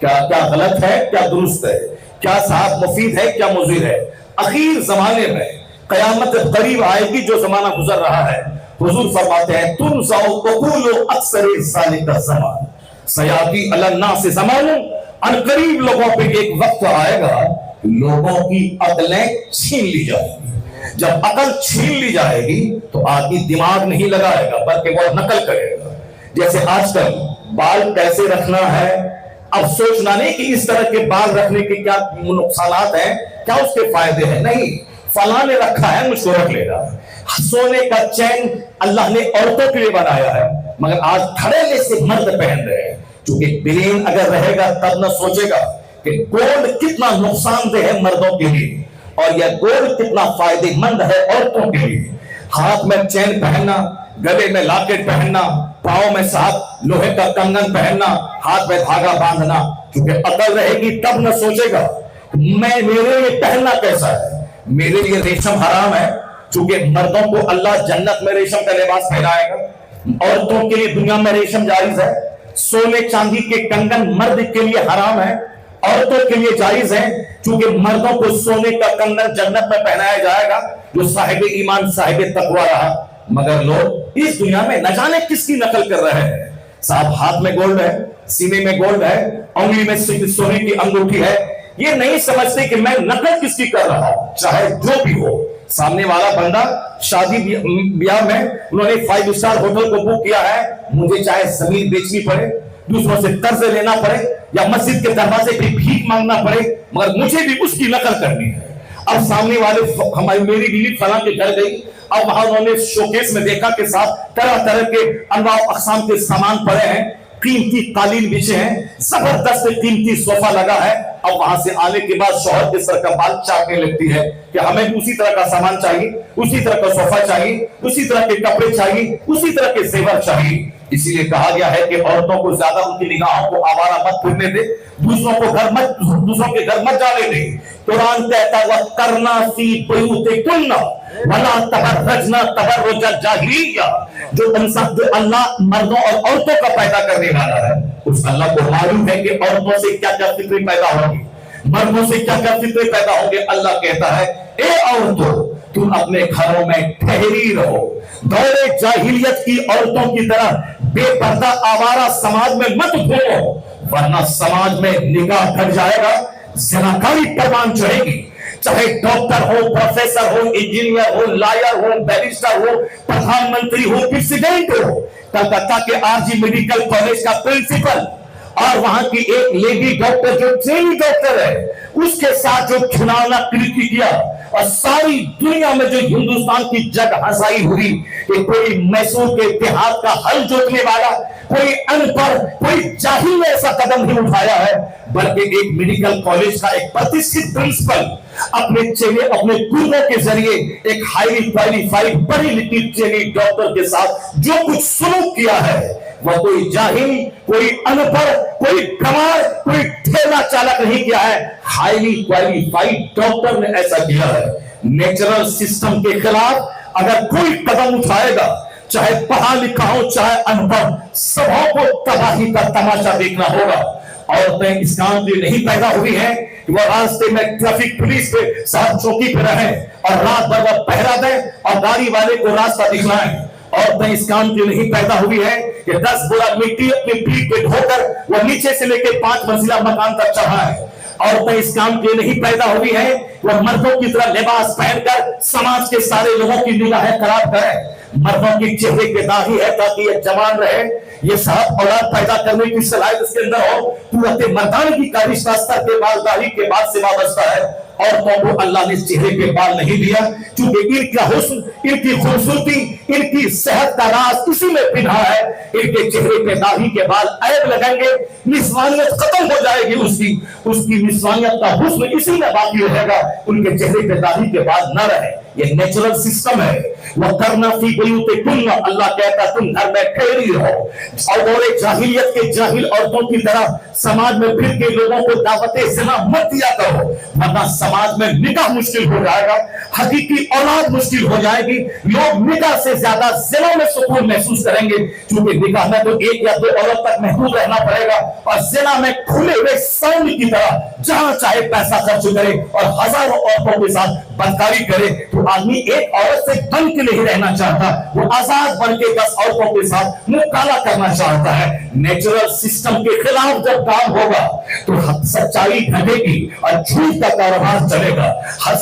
کیا غلط ہے، کیا درست ہے، کیا صاحب مفید ہے، کیا مضر ہے. اخیر زمانے میں قیامت قریب آئے گی، جو زمانہ گزر رہا ہے، حضور فرماتے ہیں تنزع عقول اکثر ذالک الزمان سیاتی علی الناس زمان، ان قریب لوگوں پہ ایک وقت آئے گا لوگوں کی عقلیں چھین لی جائے گی. جب عقل چھین لی جائے گی تو آدمی دماغ نہیں لگائے گا بلکہ وہ نقل کرے گا. جیسے آج کل بال کیسے رکھنا ہے، اب سوچنا نہیں کہ اس طرح کے بال رکھنے کے کیا نقصانات ہیں، کیا اس کے فائدے ہیں، نہیں، فلاں نے رکھا ہے مجھ کو رکھ لے گا. سونے کا چین اللہ نے عورتوں کے لیے بنایا ہے، مگر آج کھڑے سے مرد پہن رہے ہیں. چونکہ برین اگر رہے گا تب نہ سوچے گا کہ گولڈ کتنا نقصان دہ ہے مردوں کے لیے اور یہ گولڈ کتنا فائدے مند ہے عورتوں کے لیے. ہاتھ میں چین پہننا، گلے میں لاکٹ پہننا، پاؤں میں ساتھ لوہے کا کنگن پہننا، ہاتھ میں دھاگا باندھنا، کیونکہ عقل رہے گی تب نہ سوچے گا میرے لیے پہننا کیسا ہے. میرے لیے ریشم حرام ہے، چونکہ مردوں کو اللہ جنت میں ریشم کا لباس پہنائے گا، عورتوں کے لیے دنیا میں ریشم جائز ہے. سونے چاندی کے کنگن مرد کے لیے حرام ہے، عورتوں کے لیے جائز ہے، چونکہ مردوں کو سونے کا کنگن جنت میں پہنایا جائے گا جو صاحب ایمان صاحب تقوی رہا. مگر لوگ اس دنیا میں نہ جانے کس کی نقل کر رہے ہیں. صاحب ہاتھ میں گولڈ ہے، سینے میں گولڈ ہے، انگلی میں سونے کی انگوٹھی ہے، یہ نہیں سمجھتے کہ میں نقل کس کی کر رہا ہوں. چاہے جو بھی ہو، سامنے والا بندہ شادی بیاہ میں انہوں نے 5 اسٹار ہوٹل کو بک کیا ہے، مجھے چاہے زمین بیچنی پڑے، دوسروں سے قرض لینا پڑے یا مسجد کے دروازے پہ بھیک مانگنا پڑے، مگر مجھے بھی اس کی نقل کرنی ہے. اب سامنے والے ہماری میری بیوی فلاں کے گھر گئی، اب وہاں انہوں نے شوکیس میں دیکھا کہ ساتھ طرح طرح کے انواع و اقسام کے سامان پڑے ہیں، قیمتی قالین بچھے ہیں، زبردست قیمتی صوفہ لگا ہے. اب وہاں سے آنے کے بعد شوہر کے سر کا بال چاٹنے لگتی ہے کہ ہمیں اسی طرح کا سامان چاہیے، اسی طرح کا صوفہ چاہیے، اسی طرح کے کپڑے چاہیے، اسی طرح کے زیور چاہیے. اسی لیے کہا گیا ہے کہ عورتوں کو زیادہ ان کی نگاہوں کو آوارہ مت پھرنے دے، دوسروں کے گھر مت جانے دے. قرآن کہتا ہے وَقَرْنَا فِي بُيُوتِكُنَّ وَلَا تَبَرَّجْنَا تَبَرُّجَ الْجَاهِلِيَّةِ. جو اللہ مردوں اور عورتوں کا پیدا کرنے والا ہے، اس اللہ کو معلوم ہے کہ عورتوں سے کیا کیا فطرے پیدا ہوں گے، مردوں سے کیا کیا فطرے پیدا ہوں گے. اللہ کہتا ہے اے عورتوں تم اپنے گھروں میں ٹھہری رہو، دور جاہلیت کی عورتوں کی طرح بے پردہ آوارہ سماج میں مت گھومو، ورنہ سماج میں نگاہ کر جائے گا، زناکاری پروان چڑھے گی. چاہے ڈاکٹر ہو، پروفیسر ہو، انجینئر ہو، لائر ہو، بیرسٹر ہو، پردھان منتری ہو، پریزیڈنٹ ہو. کلکتہ کے RG میڈیکل کالج کا پرنسپل اور وہاں کی ایک لیڈی ڈاکٹر جو ٹریننگ ڈاکٹر ہے، اس کے ساتھ جو کھلانا کریتی کیا، اور ساری دنیا میں جو ہندوستان کی جگ ہنسائی ہوئی کہ کوئی میسور کے اتحاد کا حل جوتنے والا، کوئی ان پڑھ، کوئی جاہل نے ایسا قدم نہیں اٹھایا ہے، بلکہ ایک میڈیکل کالج کا ایک پرتشٹھت پرنسپل اپنے چیلے، اپنے گرووں کے ذریعے ایک ہائیلی کوالیفائڈ پڑھی لکھی ٹریننگ ڈاکٹر کے ساتھ جو کچھ سلوک کیا ہے، وہ کوئی جاہل، کوئی ان پڑھ، کوئی گنوار، کوئی ٹھیلا چالک نہیں کیا ہے، ہائیلی کوالیفائڈ ڈاکٹر نے ایسا کیا ہے. نیچرل سسٹم کے خلاف اگر کوئی قدم اٹھائے گا، چاہے پڑھا لکھا ہو چاہے ان پڑھ، سبوں کو تباہی کا تماشا دیکھنا ہوگا. عورتیں اس کام کے نہیں پیدا ہوئی ہیں کہ وہ راستے میں ٹریفک پولیس پہ ساتھ چوکی پہ رہیں اور رات بھر وہ پہرا دیں اور گاڑی والے کو راستہ دکھلائیں. عورتیں اس کام کے نہیں پیدا ہوئی ہیں کہ 10 بولا مٹی اپنی پیٹھ پہ ڈھو کر وہ نیچے سے لے کے 5 منزلہ مکان تک چڑھائیں. عورتیں اس کام کے نہیں پیدا ہوئی ہیں وہ مردوں کی طرح لباس پہن کر سماج کے سارے لوگوں کی نگاہیں خراب کریں. مردوں کی چہرے کے داغی ہے تاکہ یہ جوان رہے، یہ صاحب اولاد پیدا کرنے کی صلاحیت اس کے اندر ہو. قوت مردانگی کا رشتہ سر کے بال داڑھی کے بعد سے وابستہ ہے. عورتوں کو اللہ نے چہرے کے بال نہیں دیا کیونکہ ان کا حسن، ان کی خوبصورتی، ان کی صحت کا راز اسی میں پنہا ہے. ان کے چہرے پہ داڑھی کے بال عیب لگیں گے، نسوانیت ختم ہو جائے گی، اس کی نسوانیت کا حسن اسی میں باقی رہے گا، ان کے چہرے پہ داڑھی کے بال نہ رہے. یہ نیچرل سسٹم ہے. وَقَرْنَ فِي بُيُوتِكُنَّ اللہ کہتا تم گھر میں ٹھہری رہو. اور دور جاہلیت کے جاہل عورتوں کی طرح سماج میں پھر کے لوگوں کو دعوت زنا مت دیا کرو، ورنہ سماج میں نکاح مشکل ہو جائے گا، حقیقی اولاد مشکل ہو جائے گی. لوگ نکاح سے زیادہ زنا میں سکون محسوس کریں گے، کیونکہ نکاح میں تو ایک یا دو عورت تک محدود رہنا پڑے گا، اور زنا میں کھلے ہوئے ساؤنڈ کی طرح جہاں چاہے پیسہ خرچ کرے اور ہزاروں عورتوں کے ساتھ بدکاری کرے. تو آدمی ایک عورت سے بن کے نہیں رہنا چاہتا، وہ آزاد بن کے 10 عورتوں کے ساتھ منہ کالا کرنا چاہتا ہے. نیچرل سسٹم کے خلاف جب کام ہوگا تو سچائی گھٹے گی اور جھوٹ کا کاروبار چلے گا،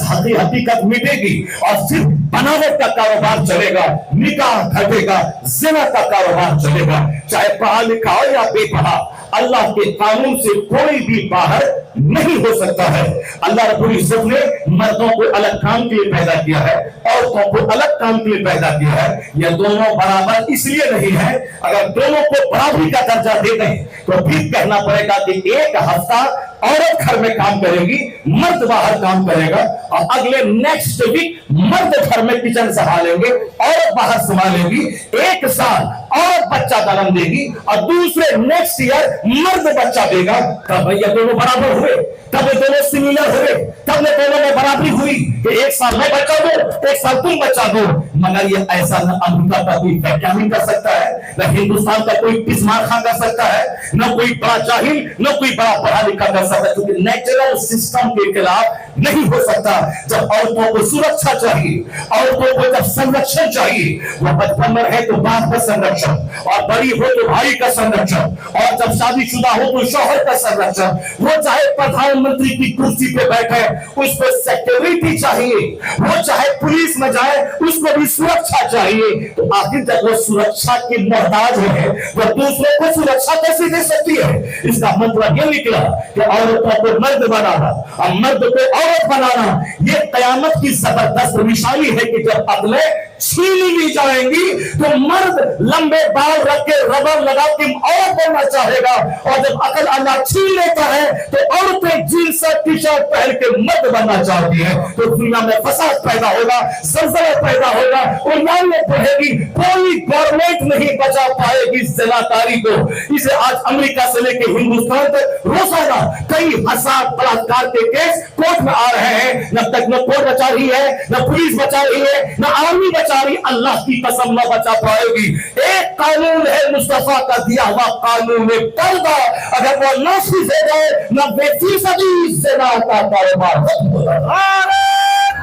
حقیقت مٹے گی اور صرف بناوٹ کا کاروبار چلے گا، نکاح گھٹے گا، زنا کا کاروبار چلے گا. چاہے پڑھا لکھا ہو یا بے پڑھا، اللہ کے قانون سے کوئی بھی باہر نہیں ہو سکتا ہے. اللہ رب العزت نے مردوں کو الگ کام کے لیے پیدا کیا ہے، عورتوں کو الگ کام کے لیے پیدا کیا ہے. یہ دونوں برابر اس لیے نہیں ہے. اگر دونوں کو برابری کا درجہ دے دیں تو پھر کہنا پڑے گا کہ ایک ہفتہ عورت گھر میں کام کرے گی، مرد باہر کام کرے گا، اور اگلے نیکسٹ ویک مرد گھر میں کچن سنبھالیں گے، عورت باہر سنبھالے گی. ایک سال عورت بچہ جنم دے گی اور دوسرے نیکسٹ ایئر مرد بچہ دے گا. تب یہ دونوں برابر ہوئے، تب یہ دونوں سملر ہوئے، تب یہ دونوں میں برابری ہوئی کہ ایک سال میں بچہ دو، ایک سال تم بچہ دو. مگر یہ ایسا نہ امریکہ کا کوئی ویگیانک کر سکتا ہے، نہ ہندوستان کا کوئی بسمار خان کر سکتا ہے، نہ کوئی بڑا جاہل، نہ کوئی بڑا پڑھا لکھا کر سکتا ہے. کیونکہ نیچرل سسٹم کے خلاف نہیں ہو سکتا. جب عورتوں کو سرکشا چاہیے، عورتوں کو جب سنرکشن چاہیے، وہ بچپن میں ہے تو باپ کا سنرکشن، اور بڑی ہو تو بھائی کا سنرکشن، اور جب شادی شدہ ہو تو شوہر کا سنرکشن. وہ چاہے پردھان منتری کی کرسی پہ بیٹھے اس کو سیکورٹی چاہیے، وہ چاہے پولیس میں جائے اس کو بھی سرکشا چاہیے. تو آخر جب وہ سرکشا کی محتاج ہے وہ دوسروں کو سرکشا کیسے دے سکتی ہے؟ اس کا مطلب یہ نکلا کہ عورتوں کو مرد بنانا اور مرد کو عورت بنانا یہ قیامت کی زبردست نشانی ہے کہ جب عقلیں چھین لی جائیں گی تو مرد لمبے بال رکھ کے ربر لگا کے عورت بننا چاہے گا، اور جب عقل اللہ چھین لیتا ہے تو عورتیں جینس ٹی شرٹ پہن کے مرد بننا چاہتی ہیں. تو دنیا میں فساد پیدا ہوگا، زلزلہ پیدا ہوگا، اور لانت پڑے گی. کوئی گورنمنٹ نہیں بچا پائے گی زنا کاری کو. اسے آج امریکہ سے لے کے ہندوستان تک روزانہ کئی ہزار بلاکار کے کیس کورٹ میں آ رہے ہیں. نہ تک نہ کورٹ بچا رہی ہے، نہ پولیس بچا رہی ہے، نہ آرمی بچا رہی. اللہ کی قسم نہ بچا پائے گی. ایک قانون ہے مصطفیٰ کا دیا ہوا قانون پردہ، اگر وہ نافذ ہو جائے 90% زنا کا کاروبار ختم ہو جائے. نعرہ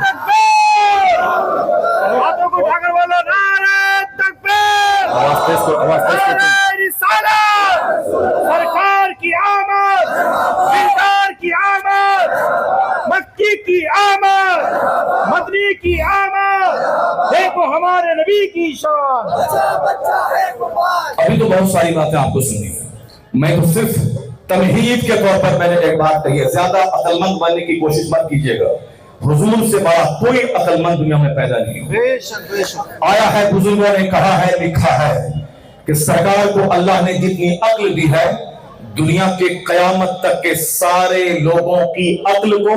تکبیر! ہاتھوں کو اٹھا کر بولو نعرہ تکبیر! آواز تیز کرو، آواز تیز کرو. نعرہ رسالت! سرکار کی آمد، دلدار کی آمد، مکی کی آمد، مدنی کی آمد. دیکھو ہمارے نبی کی شان. ابھی تو بہت ساری باتیں آپ کو سنی ہیں، میں تو صرف تمہید کے طور پر میں نے ایک بات کہی ہے. زیادہ عقل مند بننے کی کوشش مت کیجیے گا. حضور سے بڑا کوئی عقل مند دنیا میں پیدا نہیں ہوا. آیا ہے، بزرگوں نے کہا ہے، لکھا ہے کہ سرکار کو اللہ نے جتنی عقل دی ہے دنیا کے قیامت تک کے سارے لوگوں کی عقل کو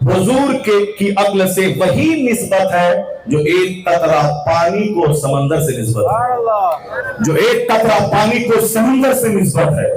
حضور کی عقل سے وہی نسبت ہے جو ایک قطرہ پانی کو سمندر سے نسبت ہے، جو ایک قطرہ پانی کو سمندر سے نسبت ہے.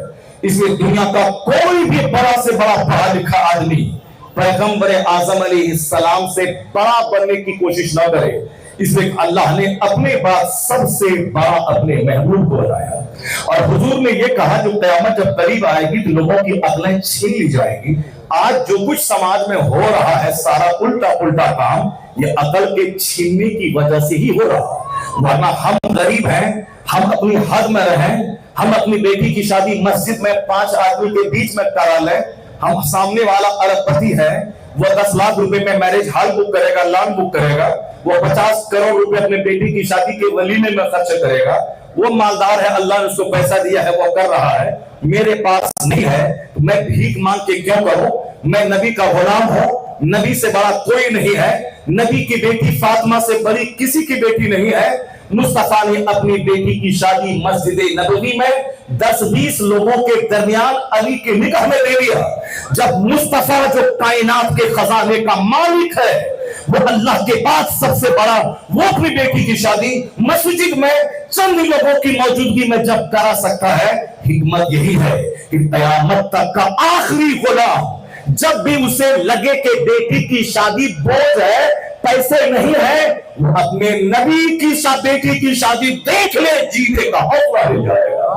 اس لیے دنیا کا کوئی بھی بڑا سے بڑا پڑھا لکھا آدمی پیغمبر اعظم علیہ السلام سے بڑا بننے کی کوشش نہ کرے. اس لیے اللہ نے اپنے بعد سب سے بڑا اپنے محبوب کو بنایا. اور حضور نے یہ کہا جو قیامت جب قریب آئے گی تو لوگوں کی عقلیں چھین لی جائیں گی. آج جو کچھ سماج میں ہو رہا ہے سارا الٹا کام یہ عقل کے چھیننے کی وجہ سے ہی ہو رہا ہے. ورنہ ہم غریب ہیں، ہم اپنی حد میں رہیں، ہم اپنی بیٹی کی شادی مسجد میں 5 آدمی کے بیچ میں کرا لیں. ہم سامنے والا ارب پتی ہے، وہ 10 لاکھ روپے میں میرج ہال بک کرے گا، لان بک کرے گا، وہ 50 کروڑ روپے اپنے بیٹی کی شادی کے ولیمے میں خرچ کرے گا. وہ مالدار ہے، اللہ نے اس کو پیسہ دیا ہے، وہ کر رہا ہے. میرے پاس نہیں ہے، میں بھیک مانگ کے کیوں کروں؟ میں نبی کا غلام ہوں، نبی سے بڑا کوئی نہیں ہے. نبی کی بیٹی فاطمہ سے بڑی کسی کی بیٹی نہیں ہے. مصطفیٰ نے اپنی بیٹی کی شادی مسجد نبوی میں 10-20 لوگوں کے درمیان علی کے نکاح میں دے دیا. جب مصطفیٰ جو کائنات کے خزانے کا مالک ہے وہ اللہ کے بعد سب سے بڑا وہ اپنی بیٹی کی شادی مسجد میں چند لوگوں کی موجودگی میں جب کرا سکتا ہے، حکمت یہی ہے کہ قیامت تک کا آخری غلام جب بھی اسے لگے کہ بیٹی کی شادی بوجھ ہے، پیسے نہیں ہے، وہ اپنے نبی کی بیٹی کی شادی دیکھ لے، جینے کا حوصلہ مل جائے گا۔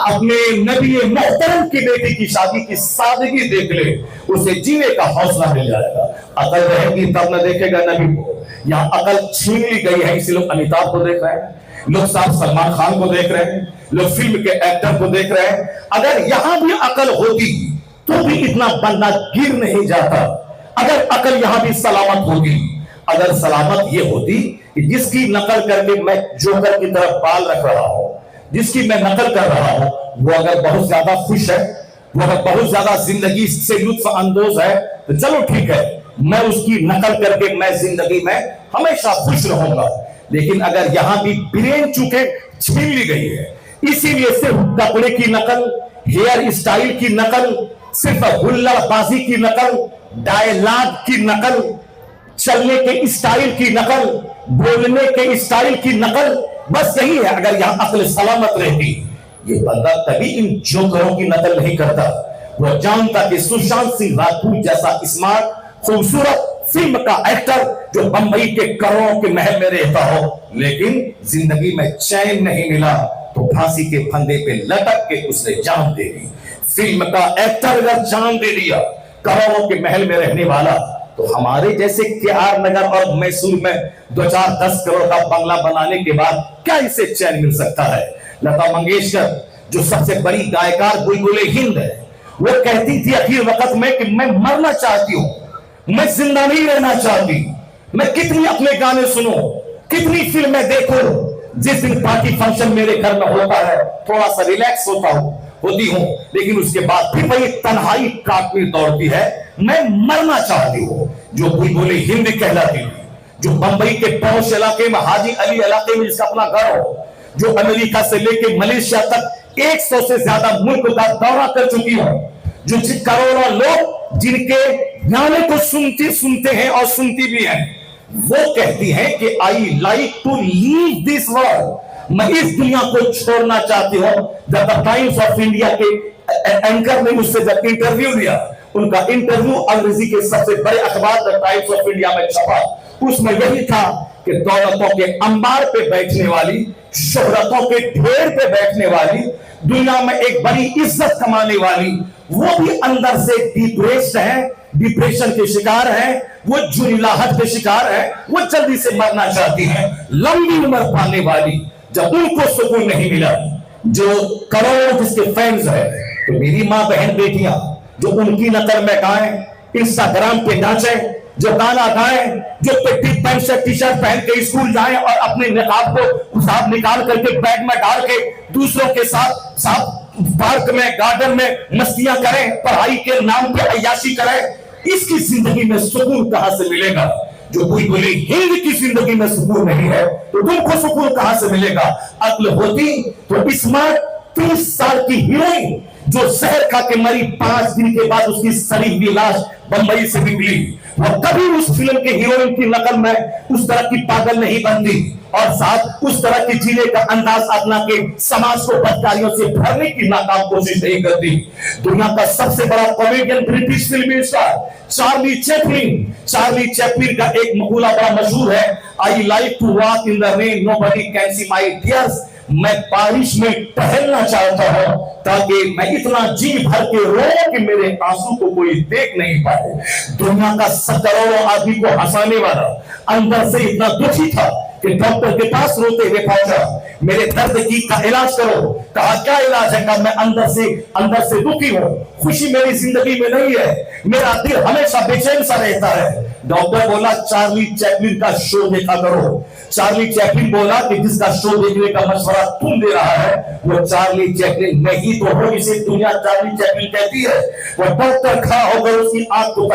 اپنے نبی محترم کی بیٹی کی شادی کی سادگی دیکھ لے، اسے جینے کا حوصلہ مل جائے گا۔ عقل رہے گی تب نہ دیکھے گا نبی کو، یہاں عقل چھین لی گئی ہے، اسی لوگ امیتابھ کو دیکھ رہے ہیں، لوگ صاحب سلمان خان کو دیکھ رہے ہیں، لوگ فلم کے ایکٹر کو دیکھ رہے ہیں۔ اگر یہاں بھی عقل ہوتی تو بھی اتنا بندہ گر نہیں جاتا۔ اگر عقل یہاں بھی سلامت ہوگی، اگر سلامت یہ ہوتی کہ جس کی نقل کر کے میں جوکر کی طرف بال رکھ رہا ہوں، جس کی میں نقل کر رہا ہوں، وہ اگر بہت زیادہ خوش ہے، وہ اگر بہت زیادہ زندگی سے لطف اندوز ہے، تو چلو ٹھیک ہے، میں اس کی نقل کر کے میں زندگی میں ہمیشہ خوش رہوں گا۔ لیکن اگر یہاں بھی برین چونکہ چھین لی گئی ہے، اسی لیے صرف کپڑے کی نقل، ہیئر اسٹائل کی نقل، صرف ہلڑ بازی کی نقل، ڈائلاگ کی نقل، چلنے کے اسٹائل کی نقل، بولنے کے اسٹائل کی نقل، بس یہی ہے۔ اگر یہاں عقل سلامت رہتی، یہ بندہ کبھی ان جوکروں کی نقل نہیں کرتا۔ وہ جانتا کہ سشانت سنگھ راجپوت جیسا اسمارٹ خوبصورت فلم کا ایکٹر جو بمبئی کے کروڑوں کے محل میں رہتا ہو، لیکن زندگی میں چین نہیں ملا تو پھانسی کے پھندے پہ لٹک کے اس نے جان دے دی۔ فلم کا ایکٹر اگر جان دے دیا، کروڑوں کے محل میں رہنے والا، تو ہمارے جیسے KR نگر اور میسور میں 2-4-10 کروڑ کا بنگلہ بنانے کے بعد کیا اسے چین مل سکتا ہے؟ لتا منگیشکر جو سب سے بڑی گائیکار بلبل ہند ہے، وہ کہتی تھی اخیر وقت میں کہ میں مرنا چاہتی ہوں، میں زندہ نہیں رہنا چاہتی، میں کتنی اپنے گانے سنوں، کتنی فلمیں دیکھوں، جس دن پارٹی فنکشن میرے گھر میں ہوتا ہے تھوڑا سا ریلیکس ہوتی ہوں، لیکن اس کے بعد پھر وہی تنہائی کاٹنے دوڑتی ہے، میں مرنا چاہتی ہوں۔ جو بلبل ہند کہلاتی ہے، جو بمبئی کے پوش علاقے میں حاجی علی علاقے میں جس کا اپنا گھر ہو، جو امریکہ سے لے کے ملیشیا تک 100 سے زیادہ ملک کا دورہ کر چکی ہو، جو کروڑوں لوگ جن کے گانے کو سنتے ہیں اور سنتی بھی ہیں، وہ کہتی ہیں کہ I like to leave this world, میں اس دنیا کو چھوڑنا چاہتی ہوں۔ جب ٹائمز آف انڈیا کے اینکر نے مجھ سے جب انٹرویو لیا، ان کا انٹرویو انگریزی کے سب سے بڑے اخبار دا ٹائمز آف انڈیا میں چھپا، اس میں یہی تھا کہ دولتوں کے انبار پہ بیٹھنے والی، شہرتوں کے ڈھیر پہ بیٹھنے والی، دنیا میں ایک بڑی عزت کمانے والی، وہ بھی اندر سے ڈپریشن کے شکار ہیں، وہ جھنجھلاہٹ کے شکار ہیں، وہ جلدی سے مرنا چاہتی ہیں، لمبی عمر پانے والی۔ جب ان کو سکون نہیں ملا، جو کروڑوں جس کے فینز ہیں، تو میری ماں بہن بیٹیاں جو ان کی نقل میں گائیں، انسٹاگرام پہ ناچیں، جو گانا گائیں، جو پینٹ شرٹ ٹی شرٹ پہن کے اسکول جائیں اور اپنے نقاب کو صاحب نکال کر کے بیگ میں ڈال کے دوسروں کے ساتھ پارک میں گارڈن میں مستیاں کریں، پڑھائی کے نام پہ عیاشی کریں، اس کی زندگی میں سکون کہاں سے ملے گا؟ جو بلبل ہند کی زندگی میں سکون نہیں ہے تو تم کو سکون کہاں سے ملے گا؟ عقل ہوتی تو اسمارٹ 30 سال کی ہیروئن جو زہر کھا کے مری 5 دن کے بعد اس کی سڑی ہوئی لاش بمبئی سے نکلی، وہ کبھی اس فلم کے ہیروئن کی نقل میں اس طرح کی پاگل نہیں بنتی، اور ساتھ اس طرح کی جینے کا انداز اپنا کے سماج کو بدکاریوں سے بھرنے کی ناکام کوشش نہیں کرتی۔ دنیا کا سب سے بڑا کامیڈین برٹش فلمی اسٹار چارلی چیپلن کا ایک مقولہ بڑا مشہور ہے، I like to walk in the rain, nobody can see my tears۔ میں بارش میں ٹہلنا چاہتا ہوں تاکہ میں اتنا جی بھر کے رو کہ میرے آنسو کو کوئی دیکھ نہیں پائے۔ دنیا کا 70 کروڑ آدمی کو ہنسانے والا اندر سے اتنا دکھی تھا کہ ڈاکٹر کے پاس روتے ہوئے پہنچا، میرے درد کی کا علاج کرو۔ کہا کیا علاج ہے؟ کہا میں اندر سے دکھی ہوں، خوشی میری زندگی میں نہیں ہے، میرا دل ہمیشہ بے چین سا رہتا ہے۔ ڈاکٹر بولا چارلی چیپلن کا شو دیکھا کرو۔ چارلی چیپلن بولا کہ جس کا شو دیکھنے کا مشورہ تم دے رہا ہے وہ چارلی چیپلن نہیں تو ہو، اسے دنیا چارلی چیپلن کہتی ہے۔ وہ ڈاکٹر کھڑا ہو کر اس کی آنکھ کو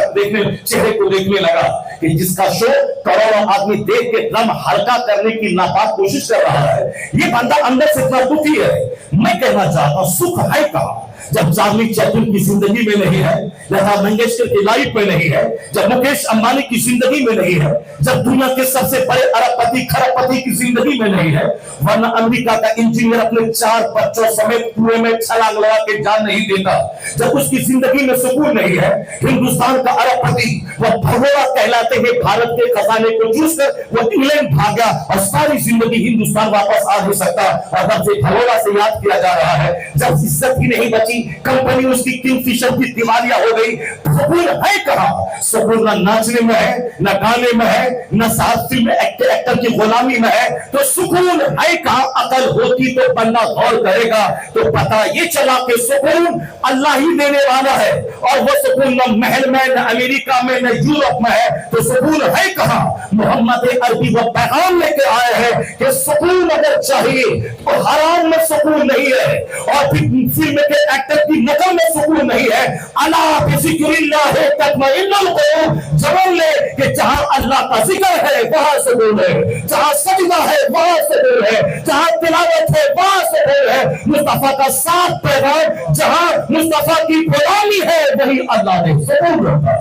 چہرے کو دیکھنے لگا کہ جس کا شو کروڑوں آدمی دیکھ کے غم ہلکا کرنے کی ناپاک کوشش کر رہا ہے، یہ بندہ اندر سے اتنا دکھی ہے۔ میں کہنا چاہتا ہوں سکھ ہے کہاں؟ جب چارلی چیپلن کی زندگی میں نہیں ہے, لتا منگیشکر کی لائف میں نہیں ہے, جب مکیش امبانی کی زندگی میں نہیں ہے, جب دنیا کے سب سے بڑے ارب پتی کھرب پتی کی زندگی میں نہیں ہے, ورنہ امریکہ کا انجینئر اپنے 4 بچوں سمیت کنویں میں چھلانگ لگا کے جان نہیں دیتا. جب اس کی زندگی میں سکون نہیں ہے, ہندوستان کا ارب پتی وہ بھگوڑا کہلاتے ہیں, بھارت کے خزانے کو چوس کر وہ انگلینڈ بھاگا اور ساری زندگی ہندوستان واپس آ نہیں سکتا. اور جب سے بھگوڑا سے یاد کیا جا رہا ہے, جب عزت ہی نہیں بچی, کمپنی اس کی کنگ فشر کی دیوالیاں ہو گئی, سکون ہے کہاں؟ سکون نہ ناچنے میں ہے, نہ گانے میں ہے, نہ صاحب فلم ایکٹر کی غلامی میں ہے, تو سکون ہے کہاں؟ عقل ہوتی تو بندہ غور کرے گا تو پتا یہ چلا کہ سکون اللہ ہی دینے والا ہے, اور وہ سکون نہ محل میں, نہ امریکہ میں, نہ یورپ میں ہے. تو سکون ہے کہاں؟ محمد عربی وہ پیغام لے کے آئے ہیں کہ سکون اگر چاہیے تو حرام میں سکون نہیں ہے, اور پھر فلم کے ایکٹر کی نقل میں سکون نہیں ہے. الا بذکر اللہ تطمئن القلوب, جوان لے کہ جہاں اللہ کا ذکر ہے وہاں سکون ہے, جہاں سجدہ ہے وہاں سکون ہے, جہاں تلاوت ہے وہاں سکون ہے. مصطفیٰ کا ساتھ پیغام, جہاں مصطفیٰ کی غلامی ہے وہی اللہ نے سکون رکھا.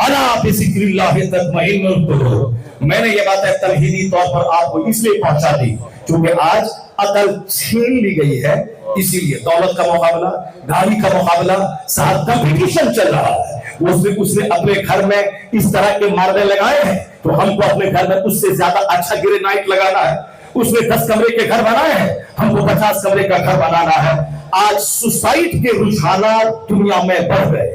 الا بذکر اللہ تطمئن القلوب. میں نے یہ باتیں تمہیدی طور پر آپ کو اس لیے پہنچا دی کیونکہ آج عقل چھین لی گئی ہے, اسی لیے دولت کا مقابلہ, گاڑی کا مقابلہ, ساتھ کمپٹیشن چل رہا ہے. اس نے اپنے گھر میں اس طرح کے ماربل لگائے ہیں تو ہم کو اپنے گھر میں اس سے زیادہ اچھا گرینائٹ لگانا ہے. اس نے 10 کمرے کے گھر بنائے ہیں, ہم کو 50 کمرے کا گھر بنانا ہے. آج سوسائٹ کے رجحانات دنیا میں بڑھ گئے,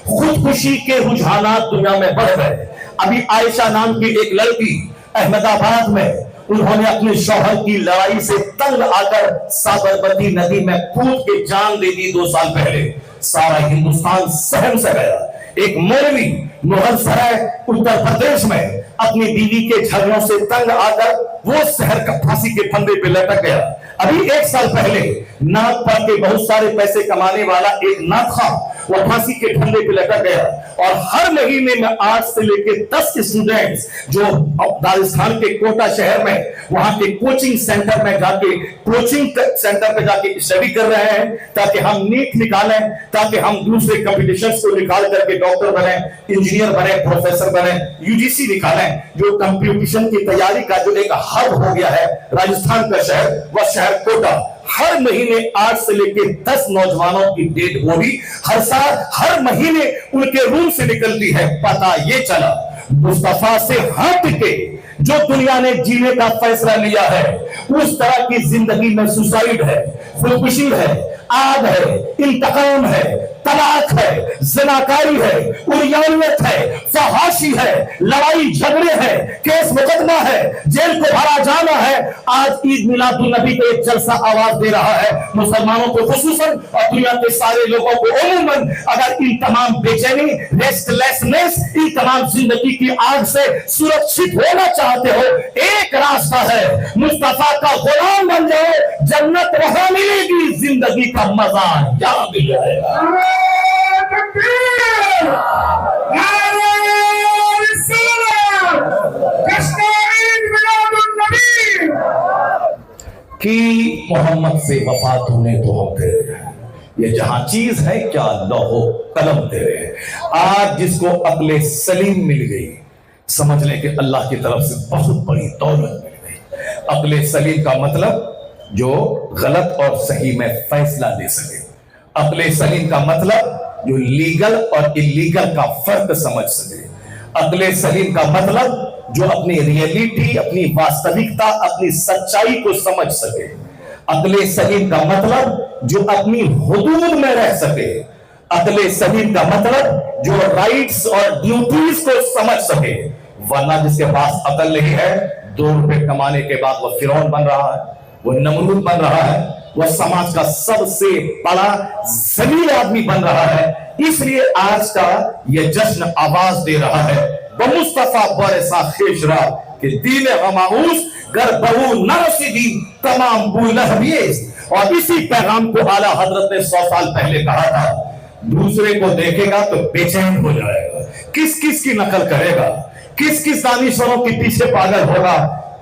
خودکشی کے رجحانات دنیا میں بڑھ گئے. ابھی عائشہ نام کی ایک لڑکی احمد آباد میں, انہوں نے اپنے شوہر کی لڑائی سے تنگ آ کر سابرمتی ندی میں کود کے جان دے دی 2 سال پہلے. سارا ہندوستان سہم سے گیا. ایک مولوی مغل سرائے اتر پردیش میں اپنی بیوی کے جھگڑوں سے تنگ آ کر وہ شہر کا پھانسی کے پھندے پہ لٹک گیا. ابھی 1 سال پہلے نعت پڑھ کے بہت سارے پیسے کمانے والا ایک نعت خواہ وہ پھانسی کے پھندے پہ لٹک گیا. اور ہر مہینے میں 8 سے لے کے 10 اسٹوڈنٹس جو راجستھان کے کوٹا شہر میں وہاں کے کوچنگ سینٹر میں جا کے اسٹڈی کر رہے ہیں تاکہ ہم نیٹ نکالیں, تاکہ ہم دوسرے کمپٹیشنز کو نکال کر کے ڈاکٹر بنیں, انجینئر بنیں, پروفیسر بنیں, UGC نکالیں. جو کمپٹیشن کی تیاری کا جو ایک ہب ہو گیا ہے راجستھان کا شہر, وہ شہر کوٹا, ہر مہینے 8 سے لے کے 10 نوجوانوں کی ڈیڈ باڈی ہر سال ہر مہینے ان کے روم سے نکلتی ہے. پتا یہ چلا مصطفیٰ سے ہٹ کے جو دنیا نے جینے کا فیصلہ لیا ہے اس طرح کی زندگی میں سوسائڈ ہے, خودکشی ہے, آگ ہے, انتقام ہے, طلاق ہے, زناکاری ہے, عریانیت ہے, فحاشی ہے, لڑائی جھگڑے ہے, کیس مقدمہ ہے, جیل کو بھرا جانا ہے. آج عید میلاد النبی کو ایک جلسہ آواز دے رہا ہے مسلمانوں کو خصوصاً اور دنیا کے سارے لوگوں کو عموماً. اگر ان تمام بے چینی, ریسٹ لیسنس, ان تمام زندگی کی آگ سے سرکشت ہونا چاہتے ہو, ایک راستہ ہے, مصطفیٰ کا غلام بن جاؤ, جنت وہاں ملے گی, زندگی کا مزہ یہاں مل جائے گا. کہ محمد سے وفا تو نے تو ہم تیرے ہیں, یہ جہاں چیز ہے کیا لوح و قلم تیرے ہیں. آج جس کو عقل سلیم مل گئی سمجھ لیں کہ اللہ کی طرف سے بہت بڑی دولت مل گئی. عقل سلیم کا مطلب جو غلط اور صحیح میں فیصلہ لے سکے. عقل سلیم کا مطلب جو لیگل اور اللیگل کا فرق سمجھ سکے. عقل سلیم کا مطلب جو اپنی ریئلٹی, اپنی واستوکتا, اپنی سچائی کو سمجھ سکے. عقل سلیم کا مطلب جو اپنی حدود میں رہ سکے. عقل سلیم کا مطلب جو رائٹس اور ڈیوٹیز کو سمجھ سکے. ورنہ جس کے پاس عقل نہیں ہے 2 روپے کمانے کے بعد وہ فرعون بن رہا ہے, وہ نمرود بن رہا ہے, وہ سماج کا سب سے بڑا ذلیل آدمی بن رہا ہے. اس لیے آج کا یہ جشن آواز دے رہا ہے بمصطفیٰ بارسا خیشرا کہ دین غماؤس گر بہو نرسی تمام بولہویز. اور اسی پیغام کو اعلیٰ حضرت نے 100 سال پہلے کہا تھا. دوسرے کو دیکھے گا تو بے چین ہو جائے گا, کس کس کی نقل کرے گا, کس کس دانشوروں کے پیچھے پاگل ہوگا.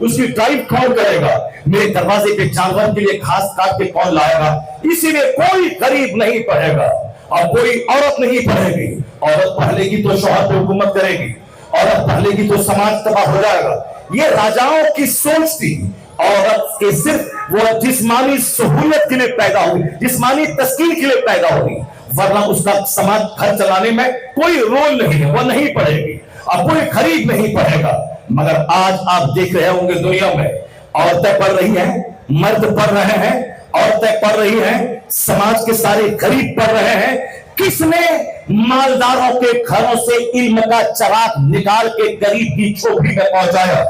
اس کی ڈرائیو کون کرے گا, میرے دروازے پہ جانور کے لیے گھاس کاٹ کے کون لائے گا. اسی لیے کوئی غریب نہیں پڑھے گا اور کوئی عورت نہیں پڑھے گی. عورت پڑھے گی تو شوہر پہ حکومت کرے گی, عورت پڑھے گی تو سماج تباہ ہو جائے گا. یہ راجاؤں کی سوچ تھی. عورت کے صرف وہ جسمانی سہولت کے لیے پیدا ہوئی, جسمانی تسکین کے لیے پیدا ہوئی, ورنہ اس کا سماج گھر چلانے میں کوئی رول نہیں ہے. وہ نہیں پڑھے گی اور کوئی خرید نہیں پڑھے گا. مگر آج آپ دیکھ رہے ہوں گے دنیا میں عورتیں پڑھ رہی ہیں, مرد پڑھ رہے ہیں, عورتیں پڑھ رہی ہیں, سماج کے سارے غریب پڑھ رہے ہیں. کس نے مالداروں کے گھروں سے علم کا چراغ نکال کے غریب کی جھوپڑی میں پہنچایا؟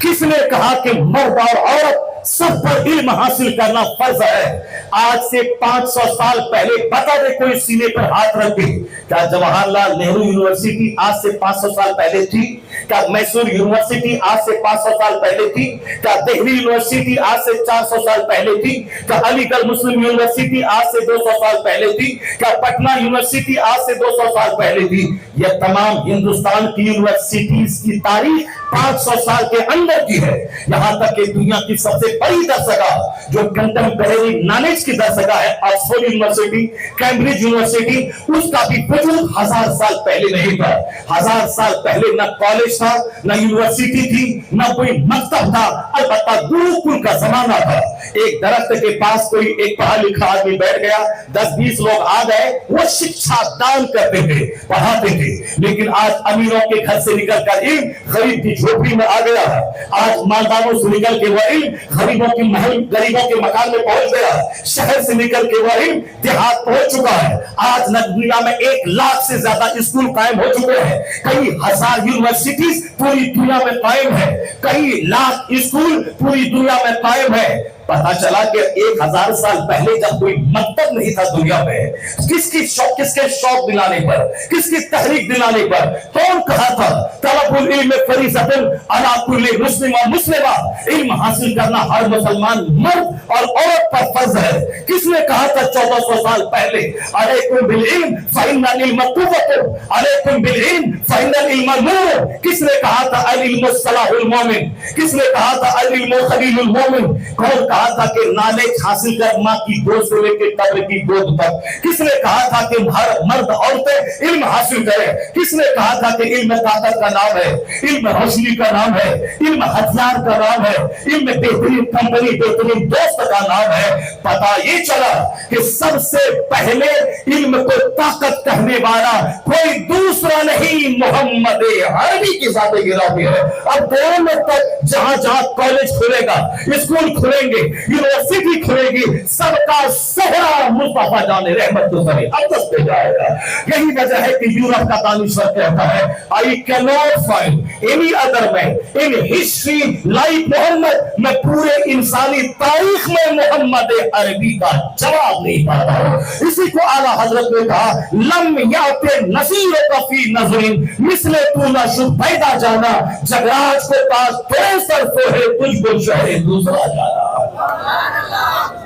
کس نے کہا کہ مرد اور عورت سب پر علم حاصل کرنا فرض ہے؟ آج سے 500 سال پہلے بتا دے کوئی سینے پر ہاتھ رکھ کے, کیا جواہر لال نہرو یونیورسٹی آج سے 500 سال پہلے تھی؟ کیا میسور یونیورسٹی آج سے 500 سال پہلے تھی؟ کیا دہلی یونیورسٹی آج سے 400 سال پہلے تھی؟ کیا علی گڑھ مسلم یونیورسٹی آج سے 200 سال پہلے تھی؟ کیا پٹنہ یونیورسٹی آج سے 200 سال پہلے تھی؟ یہ تمام ہندوستان کی یونیورسٹیز کی تاریخ 500 سال کے اندر کی ہے. یہاں تک کہ دنیا کی سب سے بڑی درسگاہ جو کنٹمپریری نالج کی درسگاہ ہے, آکسفورڈ یونیورسٹی, کیمبرج یونیورسٹی, اس کا بھی وجود 1000 سال پہلے نہیں تھا. 1000 سال پہلے نہ کالج تھا, نہ یونیورسٹی تھی, نہ کوئی مکتب تھا. البتہ گروکل کا زمانہ تھا. ایک درخت کے پاس کوئی ایک پڑھا لکھا آدمی بیٹھ گیا, 10-20 لوگ آ گئے, وہ شکشا دان کرتے تھے, پڑھاتے تھے. لیکن آج امیروں کے گھر سے نکل کر علم غریب کی جھوپڑی میں آ گیا ہے. آج مالداروں سے نکل کے وہ علم غریبوں کے محل, غریبوں کے مکان میں پہنچ گیا. شہر سے نکل کے وہ علم دیہات پہنچ چکا ہے. آج دنیا میں 1 لاکھ سے زیادہ اسکول قائم ہو چکے ہیں. کئی ہزار یونیورسٹیز پوری دنیا میں قائم ہے. کئی لاکھ اسکول پوری دنیا میں قائم ہے. پتا چلا کہ 1000 سال پہلے جب کوئی مکتب نہیں تھا دنیا میں, کس کے شوق دلانے پر, کس کی تحریک دلانے پر کون کہا تھا طلب العلم فریضۃ علی کل مسلم و مسلمہ, علم حاصل کرنا ہر مسلمان مرد اور عورت پر فرض ہے. کس نے کہا تھا 1400 سال پہلے علیکم بالعلم فإن العلم قوة, علیکم بالعلم فإن العلم نور. کس نے کہا تھا العلم صلاح المومن, کس نے کہا تھا العلم خلیل المومن. کون کہا تھا کہ نالج حاصل کر ماں کی گود سے لے کے قبر کی گود تک. کس نے کہا تھا کہ ہر مرد عورتیں علم حاصل کرے. کس نے کہا تھا کہ علم طاقت کا نام ہے, علم روشنی کا نام ہے, علم ہتھیار کا نام ہے, علم بہترین کمپنی, بہترین دوست کا نام ہے. پتا یہ چلا کہ سب سے پہلے علم کو طاقت کہنے والا کوئی دوسرا نہیں, محمد عربی کی ذات گرامی ہے. اب قیامت تک جہاں جہاں کالج کھلے گا, اسکول کھلیں گے, یونیورسٹی کھلے گی, سب کا صحرا مصطفیٰ جان رحمت کو سرے اقدس پہ جائے گا. یہی وجہ ہے کہ یورپ کا دانشور کہتا ہے I cannot find any other man in history like Muhammad. میں پورے انسانی تاریخ میں محمد عربی کا جواب نہیں پاتا ہوں. اسی کو اعلیٰ حضرت نے کہا لم یات نظیر کا فی نظر مثل تو نہ شد پیدا جانا, جگراج کو پاس تو سر تو ہے تجھ کو شہر دوسرا جانا.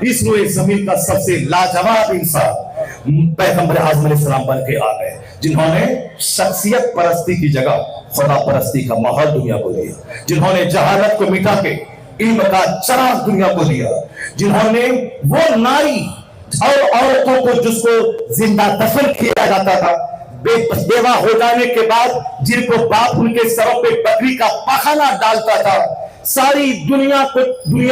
اس روئے زمین کا سب سے لاجواب انسان پیغمبر اعظم علیہ السلام بن کے آ گئے, جنہوں نے شخصیت پرستی کی جگہ خدا پرستی کا ماحول دنیا کو دیا, جنہوں نے جہالت کو مٹا کے علم کا چراغ دنیا کو دیا, جنہوں نے وہ ناری اور عورتوں کو جس کو زندہ دفن کیا جاتا تھا, بیوہ ہو جانے کے بعد جن کو باپ ان کے سروں پہ بکری کا پخانہ ڈالتا تھا. ساری دنیا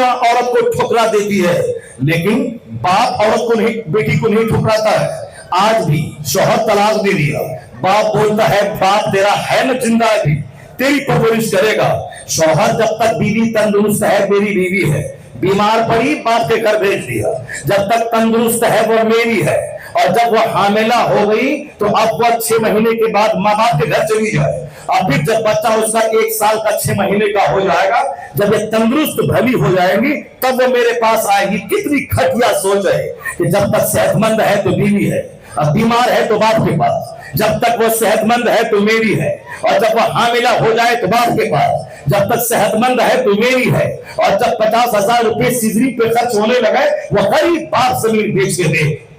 عورت کو ٹھکرا دیتی ہے, لیکن باپ عورت کو نہیں, بیٹی کو نہیں ٹھکراتا ہے. آج بھی شوہر طلاق دے دیا, باپ بولتا ہے باپ تیرا ہے نا زندہ ہے, تیری پرورش کرے گا. شوہر جب تک بیوی تندرست ہے میری بیوی ہے, بیمار پڑی باپ کے گھر بھیج دیا, جب تک تندرست ہے وہ میری ہے. اور جب وہ حاملہ ہو گئی تو اب وہ 6 مہینے کے بعد ماں باپ کے گھر چلی جائے. اور پھر جب بچہ اس کا 1 سال کا 6 مہینے کا ہو جائے گا, جب یہ تندرست بھلی ہو جائے گی تب وہ میرے پاس آئے گی. کتنی گھٹیا سوچ ہے کہ جب تک صحت مند ہے تو بیوی ہے, اب بیمار ہے تو باپ کے پاس, جب تک وہ صحت مند ہے تو میری ہے, اور جب وہ حاملہ ہو جائے تو باپ کے پاس, جب تک صحت مند ہے تو میری ہے, اور جب 50,000 روپے سیزری پہ خرچ ہونے لگے وہ غریب باپ زمین بیچ کے دے.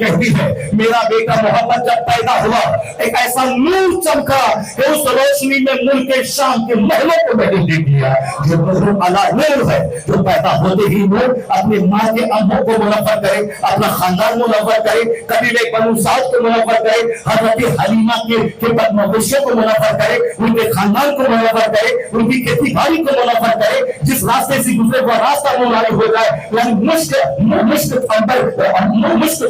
کہتی ہے میرا بیٹا محمد جب پیدا ہوا ایک ایسا نور چمکا کہ اس روشنی میں ملک شام کے محلوں کو میں نے دیکھ لیا. جو نور علی نور ہے, جو پیدا ہوتے ہی نور اپنے ماں کے اموں کو منور کرے, اپنا خاندان منور کرے, قبیلے بنو سعد کو منور کرے, حضرت حلیمہ کے بدمعاشیوں کو منور کرے, ان کے خاندان کو منور کرے, ان کی کھیتی باڑی کو منور کرے. جس راستے سے گزرے وہ راستہ منور ہو جائے, یعنی مشک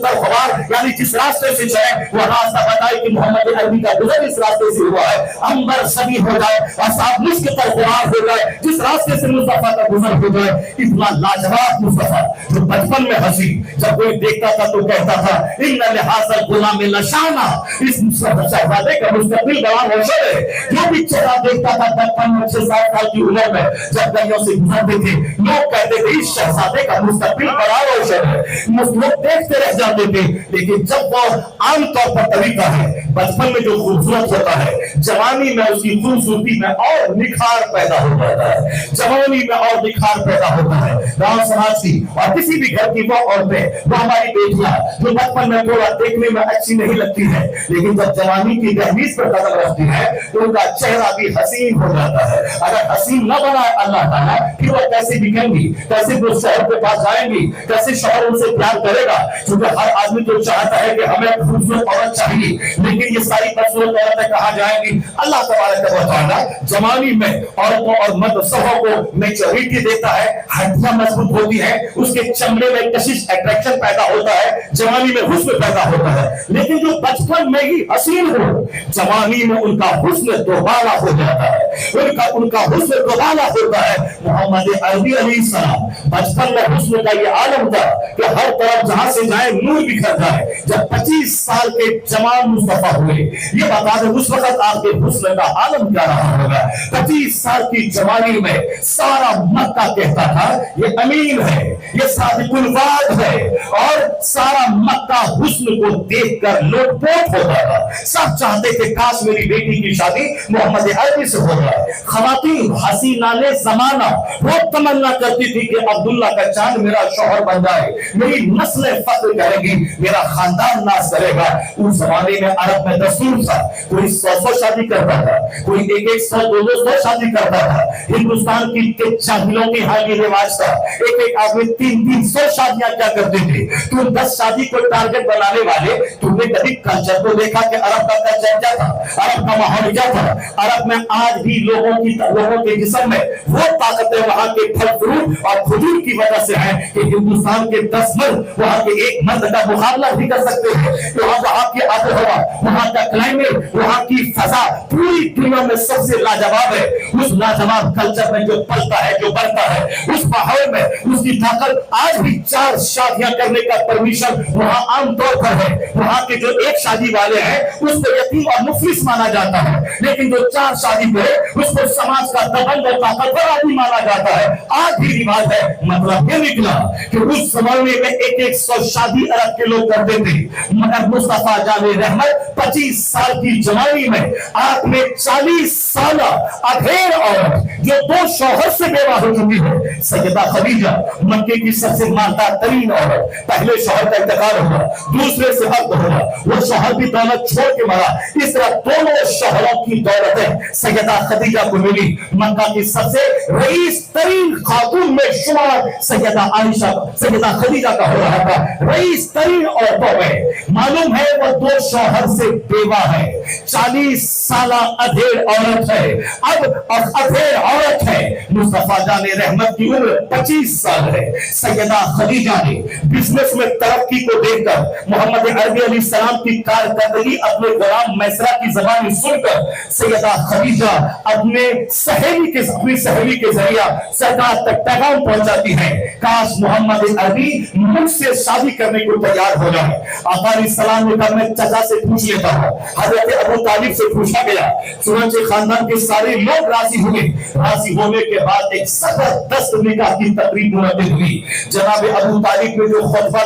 ترخوار, یعنی جس راستے سے چلے وہ راستہ بتائے کہ محمد عربی کا گزر اس راستے سے ہوا ہے. انبر سبھی ہو جائے اور صاحب مشک ترخوار ہو جائے, جس راستے سے مصطفیٰ کا گزر ہو جائے. اتنا لاجواب مصطفیٰ جو بچپن میں ہنسی, جب کوئی دیکھتا تھا تو کہتا تھا ان لحاظ غلام لشانہ, اس شہزادے کا مستقبل بڑا روشن ہے. جو بھی چہرہ دیکھتا تھا بچپن میں 6-7 سال کی عمر میں جب گلیوں سے گزرتے تھے لوگ کہتے تھے اس شہزادے کا مستقبل بڑا روشن ہے. لوگ دیکھتے رہ جاتے تھے. لیکن جب وہ عام طور پر طریقہ ہے بچپن میں جو خوبصورت ہوتا ہے جوانی میں اس کی خوبصورتی میں اور نکھار پیدا ہو جاتا ہے, جوانی میں اور نکھار پیدا ہوتا ہے. گاؤں سماج کی اور کسی بھی گھر کی وہ عورتیں, وہ ہماری بیٹیاں جو بچپن میں تھوڑا دیکھنے میں اچھی نہیں لگتی ہے لیکن جب جوانی کی دہلیز پر قدم رکھتی ہے تو ان کا چہرہ بھی حسین ہو جاتا ہے. اگر حسین نہ بنائے اللہ تعالیٰ پھر وہ کیسے بکیں گی, کیسے وہ شوہر کے پاس جائیں گی, کیسے شوہر ان سے پیار کرے گا. کیونکہ ہر آدمی تو چاہتا ہے کہ ہمیں خوبصورت عورت چاہیے, لیکن یہ ساری خوبصورت عورتیں کہاں جائیں گی؟ اللہ تبارک و تعالیٰ جوانی میں عورتوں اور مرد سبوں کو میچورٹی دیتا ہے, ہڈیاں مضبوط ہوتی ہیں, اس کے چمڑے میں کشش اٹریکشن پیدا ہوتا ہے, جوانی میں حسن پیدا ہوتا ہے. لیکن جو بچپن میں ہی حسین ہو جوانی میں ان کا حسن دوبالا ہو جاتا ہے, ان کا حسن دوبالا ہوتا ہے. محمد عربی علیہ السلام بچپن میں حسن کا یہ عالم تھا کہ ہر طرف جہاں سے جائے نور بکھر جائے. جب 25 سال کے جوان مصطفیٰ ہوئے, یہ بتا دیں اس وقت آپ کے حسن کا عالم کیا رہا ہوگا. 25 سال کی جوانی میں سارا مکہ کہتا تھا یہ امین ہے, یہ صادق الوعد ہے, اور سارا مکہ حسن کو دیکھ کر لوٹ پوٹ ہوتا تھا. سب چاہتے تھے کاش میری بیٹی کی شادی محمد عربی سے ہو جائے. خواتین حسینان زمانہ وہ تمنا کرتی تھی کہ عبداللہ کا چاند میرا شوہر بن جائے, میری نسل فخر کرے گی, میرا خاندان ناز کرے گا. اس زمانے میں عرب میں دستور تھا, کوئی 100 شادی کرتا تھا, کوئی 100-200 شادی کرتا تھا. ہندوستان کی جاہلوں کے ہاں یہ رواج تھا, ایک آدمی 300 شادیاں کیا کرتے تھے. تم 10 شادی کو ٹارگٹ بنانے والے, تم نے کبھی کلچر کو دیکھا کہ عرب کا کلچر کیا تھا, عرب کا ماحول کیا تھا. عرب میں آج بھی لوگوں کے جسم میں وہ طاقتیں وہاں کے پھل فروٹ اور کھجور کی وجہ سے ہیں کہ ہندوستان کے 10 مرد وہاں کے ایک مرد کا مقابلہ بھی کر سکتے ہیں. وہاں کی آب و ہوا, وہاں کا کلائمیٹ, وہاں کی فضا پوری دنیا میں سب سے لاجواب ہے. اس لاجواب کلچر میں جو پلتا ہے, جو بڑھتا ہے, اس ماحول میں اس کی طاقت آج بھی 4 شادیاں کرنے کا پرمیشن وہاں عام طور پر ہے. وہاں کے جو 1 شادی والے ہیں اس کو یتیم اور مفلس مانا جاتا ہے, لیکن جو 4 شادی کرے اس کو سماج کا دبنگ اور طاقتور آدمی مانا جاتا ہے. آج بھی رواج ہے. مطلب یہ نکلا کہ اس زمانے میں 100 شادی عرب کے لوگ کرتے تھے, مگر مصطفیٰ جان رحمت 25 سال کی جوانی میں آپ نے 40 سالہ ادھیڑ عورت جو 2 شوہر سے بیوہ ہو چکی ہے, سیدہ خدیجہ مکے کی سب سے مالدار ترین عورت, پہلے شوہر کا انتقال ہوا, دوسرے سے عقد ہوا, وہ شوہر بھی دولت چھوڑ کے مرا. اس طرح دونوں شوہروں کی دولتیں سیدہ خدیجہ کو ملی. مکہ کی سب سے رئیس ترین خاتون میں شمار سیدہ عائشہ, سیدہ خدیجہ کا ہو رہا تھا. رئیس ترین عورتوں میں معلوم ہے وہ 2 شوہر سے بیوہ ہے, 40 سالہ ادھیڑ عورت ہے. اب ادھیڑ عورت ہے. مصطفیٰ جان رحمت کی عمر 25 سال ہے. سیدہ خدیجہ نے بزنس میں ترقی کو دیکھ کر محمد عربی علیہ السلام کی کارکردگی اپنے غلام میسرہ کی زبانی سن کر سیدہ خدیجہ اپنی سہیلی کے ذریعہ سرکار تک پیغام پہنچاتی ہے, کاش محمد عربی مجھ سے شادی کرنے کو تیار ہو جائے. آقا علیہ السلام نے کہا میں چچا سے پوچھ لیتا ہوں. حضرت ابو طالب سے پوچھا گیا, چنانچہ خاندان کے سارے لوگ راضی ہوئے. راضی ہونے کے بعد ایک زبردست نکاح کی تقریب منعقد ہوئی. جناب ابو طالب نے جو خطبہ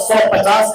150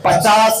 50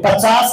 50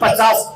50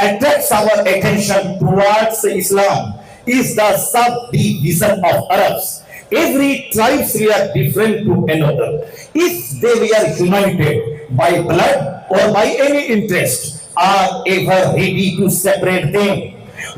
attracts our attention towards Islam is the subdivision of Arabs. Every tribes were different to another. If they were united by blood or by any interest, are ever ready to separate them.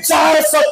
400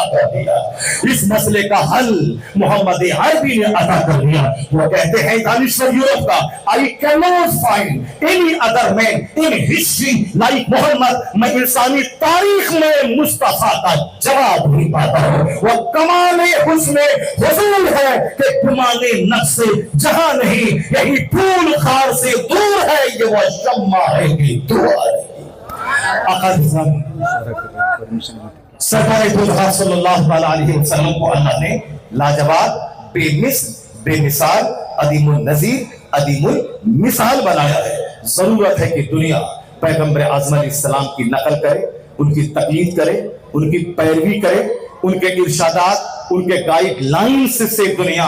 عطا کر دیا, اس مسئلے کا حل محمد عربی نے عطا کر دیا. وہ کہتے ہیں دانشور یورپ کا, I cannot find any other man in history like Muhammad. میں انسانی تاریخ میں مصطفیٰ کا جواب نہیں پاتا ہوں. وہ کمال حسن حضور ہے کہ کمال نفس جہاں نہیں, یہی پھول خار سے دور ہے, یہ وہ شمع ہے کہ دعا نہیں. سرکار دو صلی اللہ علیہ وسلم کو اللہ نے لاجواب, بے مثل, بے مثال, عدیم النظیر, عدیم المثال بنایا ہے. ضرورت ہے کہ دنیا پیغمبر اعظم علیہ السلام کی نقل کرے, ان کی تقلید کرے, ان کی پیروی کرے, ان کے ارشادات, ان کے گائیڈ لائنز سے دنیا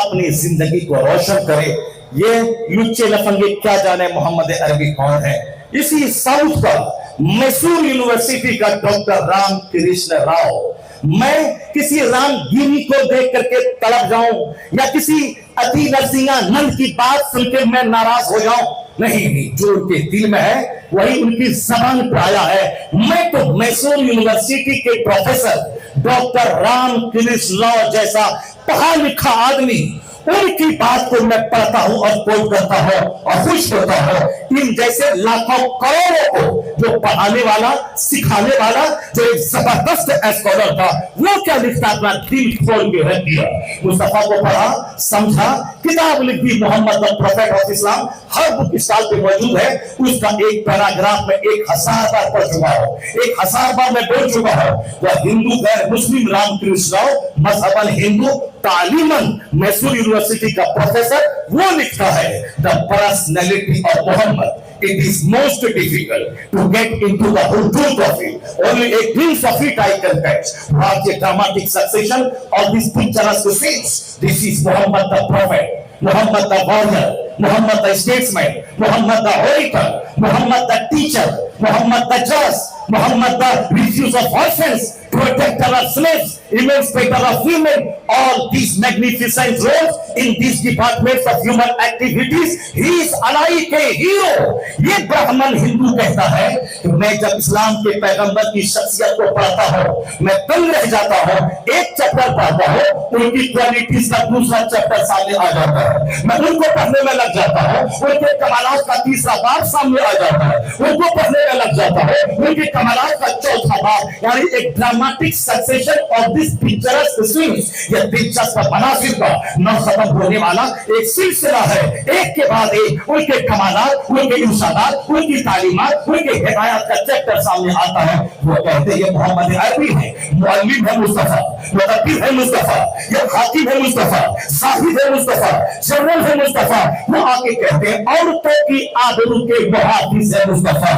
اپنی زندگی کو روشن کرے. یہ لچے لفنگے کیا جانے محمد عربی کون ہے. اسی ساؤتھ کا میسور یونیورسٹی کا ڈاکٹر رام کرشن راؤ, میں کسی رام گیری کو دیکھ کر کے تڑپ جاؤں یا کسی اتی نرسنگا نند کی بات سن کے میں ناراض ہو جاؤں, نہیں, جو ان کے دل میں ہے وہی ان کی زبان پر آیا ہے. میں تو میسور یونیورسٹی کے پروفیسر ڈاکٹر رام کرشن راؤ جیسا پڑھا لکھا آدمی, ان کی بات کو میں پڑھتا ہوں اور کوٹ کرتا ہوں اور خوش ہوتا ہوں. ان جیسے لاکھوں کروڑوں کو جو پڑھانے والا, سکھانے والا, جو ایک زبردست اسکالر تھا, وہ کیا لکھتا, اپنا دل کھول کے رکھ دیا, مصطفیٰ کو پڑھا, سمجھا, کتاب لکھ دی محمد پروفیٹ آف اسلام, ہر بک اسٹال پہ موجود ہے. اس کا ایک پیراگراف میں 1000 بار پڑھ چکا ہوں, 1000 بار میں بول چکا ہوں. وہ ہندو غیر مسلم رام کرشن راؤ, مذہباً ہندو, تعلیماً میسور یونیورسٹی کا پروفیسر, وہ لکھتا ہے the personality of Muhammad. It is most difficult to get into the whole truth of it. Only a glimpse of it I can catch. Watch a dramatic succession of these picturesque scenes. This is Muhammad the prophet, Muhammad the warrior, Muhammad the statesman, Muhammad the orator, Muhammad the teacher, Muhammad the judge, Muhammad the refuser of orphans, protector of slaves, emancipator of women. All these magnificent roles in these departments of human activities, he is alike a hero. یہ برہمن ہندو کہتا ہے کہ میں جب اسلام کے پیغمبر کی شخصیت کو پڑھتا ہوں میں تنگ رہ جاتا ہوں. ایک چیپٹر پڑھتا ہوں, ان کی کوالٹیز کا دوسرا چیپٹر سامنے آ جاتا ہے, میں ان کو پڑھنے میں لگ جاتا ہوں, ان کے کمالات کا تیسرا باب سامنے آ جاتا ہے, ان کو پڑھنے میں لگ جاتا ہوں, ان کے کمالات کا چوتھا باب, یعنی ایک dramatic succession of this پکچرسک sons. یہ دلچسپ مناظر کا نہ ختم ہونے والا ایک سلسلہ ہے, ایک کے بعد ایک ان کے کمالات, ان کے ارشادات, ان کی تعلیمات, ان کے ہدایات کا چیپٹر سامنے آتا ہے. وہ کہتے ہیں یہ محمد عربی ہے, معلم ہے مصطفیٰ, مدبر ہے مصطفیٰ, یہ حاکم ہے مصطفیٰ, زاہد ہے مصطفیٰ, جنرل ہے مصطفیٰ. وہ آ کے کہتے ہیں عورتوں کی آبرو کے محافظ ہے مصطفیٰ,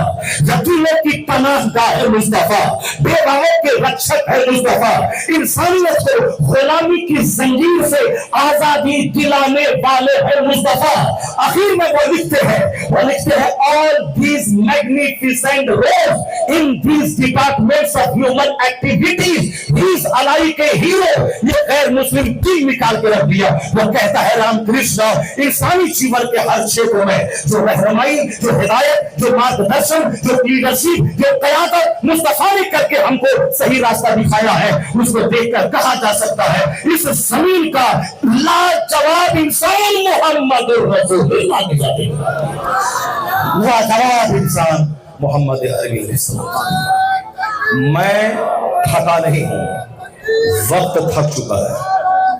یتیموں کی پناہ گاہ ہے مصطفیٰ, بیواؤں کے رکشک ہے مصطفیٰ, انسانیت کو غلامی کی زنجیر سے آزادی دلانے والے ہیں مصطفیٰ. آخر میں وہ لکھتے ہیں all these magnificent roles in these departments of human activities, he is alike a hero. یہ غیر مسلم دل نکال کے رکھ دیا. وہ کہتا ہے رام کرشن انسانی جیون کے ہر چھیتر میں جو رہنمائی, جو ہدایت, جو مارگدرشن, جو لیڈرشپ, جو قیادت مصطفیٰ نے کر کے ہم کو صحیح راستہ دکھایا ہے, اس کو دیکھ کر کہا جا سکتا ہے اس زمین کا لاجواب انسان محمد رسول اللہ کے جاتے ہیں. لاجواب انسان محمد عربی علیہ السلام. میں تھکا نہیں ہوں, وقت تھک چکا ہے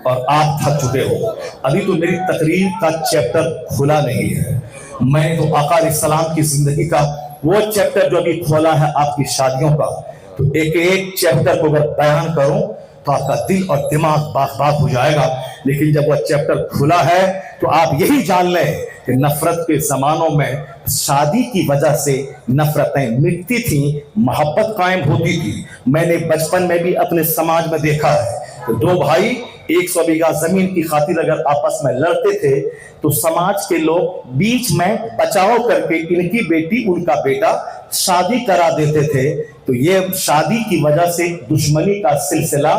اور آپ تھک چکے ہو. ابھی تو میری تقریر کا چیپٹر کھلا نہیں ہے. میں نے تو آقا علیہ السلام کی زندگی کا وہ چیپٹر جو ابھی کھولا ہے آپ کی شادیوں کا, تو ایک ایک چیپٹر کو اگر بیان کروں تو آپ کا دل اور دماغ باغ باغ ہو جائے گا. لیکن جب وہ چیپٹر کھلا ہے تو آپ یہی جان لیں کہ نفرت کے زمانوں میں شادی کی وجہ سے نفرتیں مٹتی تھیں, محبت قائم ہوتی تھی. میں نے بچپن میں بھی اپنے سماج میں دیکھا ہے کہ دو بھائی 100 بیگھہ زمین کی خاطر اگر آپس میں لڑتے تھے تو سماج کے لوگ بیچ میں بچاؤ کر کے ان کی بیٹی ان کا بیٹا شادی کرا دیتے تھے. تو یہ شادی کی وجہ سے دشمنی کا سلسلہ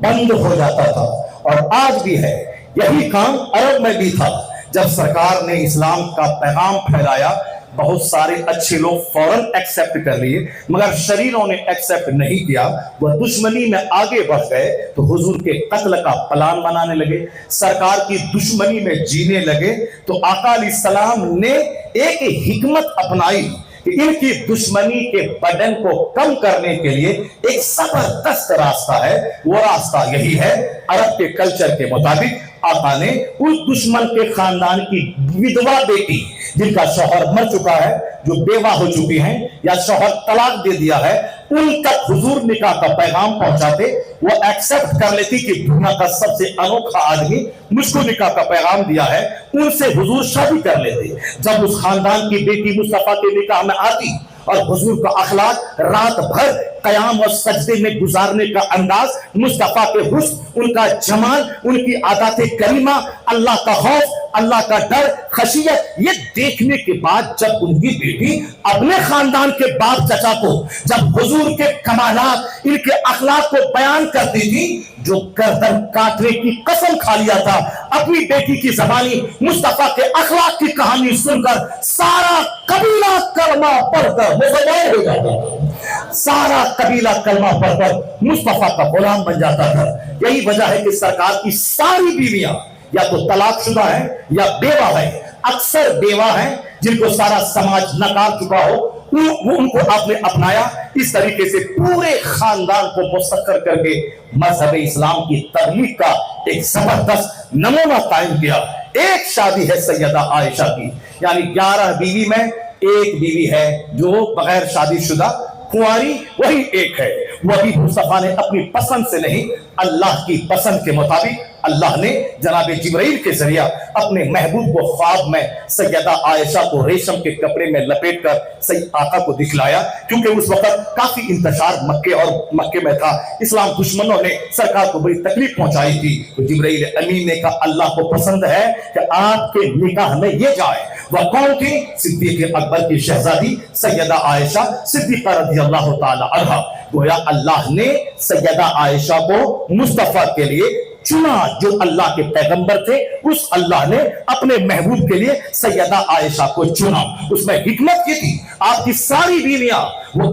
بند ہو جاتا تھا. اور آج بھی ہے, یہی کام عرب میں بھی تھا. جب سرکار نے اسلام کا پیغام پھیلایا بہت سارے اچھے لوگ فوراً ایکسیپٹ کر لیے، مگر شریروں نے ایکسیپٹ نہیں کیا، وہ دشمنی میں آگے بڑھ گئے تو حضور کے قتل کا پلان بنانے لگے، سرکار کی دشمنی میں جینے لگے۔ تو آقا علیہ السلام نے ایک حکمت اپنائی کہ ان کی دشمنی کے برڈن کو کم کرنے کے لیے ایک زبردست راستہ ہے، وہ راستہ یہی ہے، عرب کے کلچر کے مطابق آقا نے اس دشمن کے خاندان کی ودوا بیٹی جن کا شوہر مر چکا ہے، جو بیوہ ہو چکی ہیں یا شوہر طلاق دے دیا ہے، ان تک حضور نکاح کا پیغام پہنچاتے، وہ ایکسپٹ کر لیتی کہ دنیا کا سب سے انوکھا آدمی مجھ کو نکاح کا پیغام دیا ہے، ان سے حضور شادی کر لیتے۔ جب اس خاندان کی بیٹی مصطفیٰ کے نکاح میں آتی اور حضور کا اخلاق، رات بھر قیام اور سجدے میں گزارنے کا انداز، مصطفیٰ کے حسن، ان کا جمال، ان کی عادات کریمہ، اللہ کا خوف، اللہ کا ڈر، خشیت، یہ دیکھنے کے بعد جب ان کی بیٹی اپنے خاندان کے باپ چچا کو جب حضور کے کمالات، ان کے اخلاق کو بیان کرتی تھی، جو گردن کاٹنے کی قسم کھا لیا تھا، اپنی بیٹی کی زبانی مصطفیٰ کے اخلاق کی کہانی سن کر سارا قبیلہ کلمہ پڑھ کر مسلمان ہو جاتا تھا، سارا قبیلہ کلمہ پڑھ کر مصطفیٰ کا غلام بن جاتا تھا۔ یہی وجہ ہے کہ سرکار کی ساری بیویاں یا تو طلاق شدہ ہیں یا بیوہ ہیں، اکثر بیوہ ہیں جن کو سارا سماج نکار چکا ہو، وہ ان کو آپ نے اپنایا، اس طریقے سے پورے خاندان کو مسخر کر کے مذہب اسلام کی تبلیغ کا ایک زبردست نمونہ قائم کیا۔ ایک شادی ہے سیدہ عائشہ کی، یعنی 11 بیوی میں ایک بیوی ہے جو بغیر شادی شدہ کنواری، وہی ایک ہے، وہ بھی مصطفیٰ نے اپنی پسند سے نہیں، اللہ کی پسند کے مطابق اللہ نے جناب جبرائیل کے ذریعہ اپنے محبوب کو خواب میں سیدہ عائشہ کو ریشم کے کپڑے میں لپیٹ کر سید آقا کو دکھلایا، کیونکہ اس وقت کافی انتشار مکے میں تھا، اسلام دشمنوں نے سرکار کو بڑی تکلیف پہنچائی تھی، تو جبرائیل امین نے کہا اللہ کو پسند ہے کہ آپ کے نکاح میں یہ جائے۔ وہ کون تھی؟ صدیق اکبر کی شہزادی سیدہ عائشہ صدیقہ رضی اللہ تعالی عنہا۔ گویا اللہ نے سیدہ عائشہ کو مصطفیٰ کے لیے چنا، جو اللہ کے پیغمبر تھے، اس اللہ نے اپنے محبوب کے لیے سیدہ عائشہ کو چنا۔ اس میں حکمت کی تھی، آپ کی ساری بیویاں وہ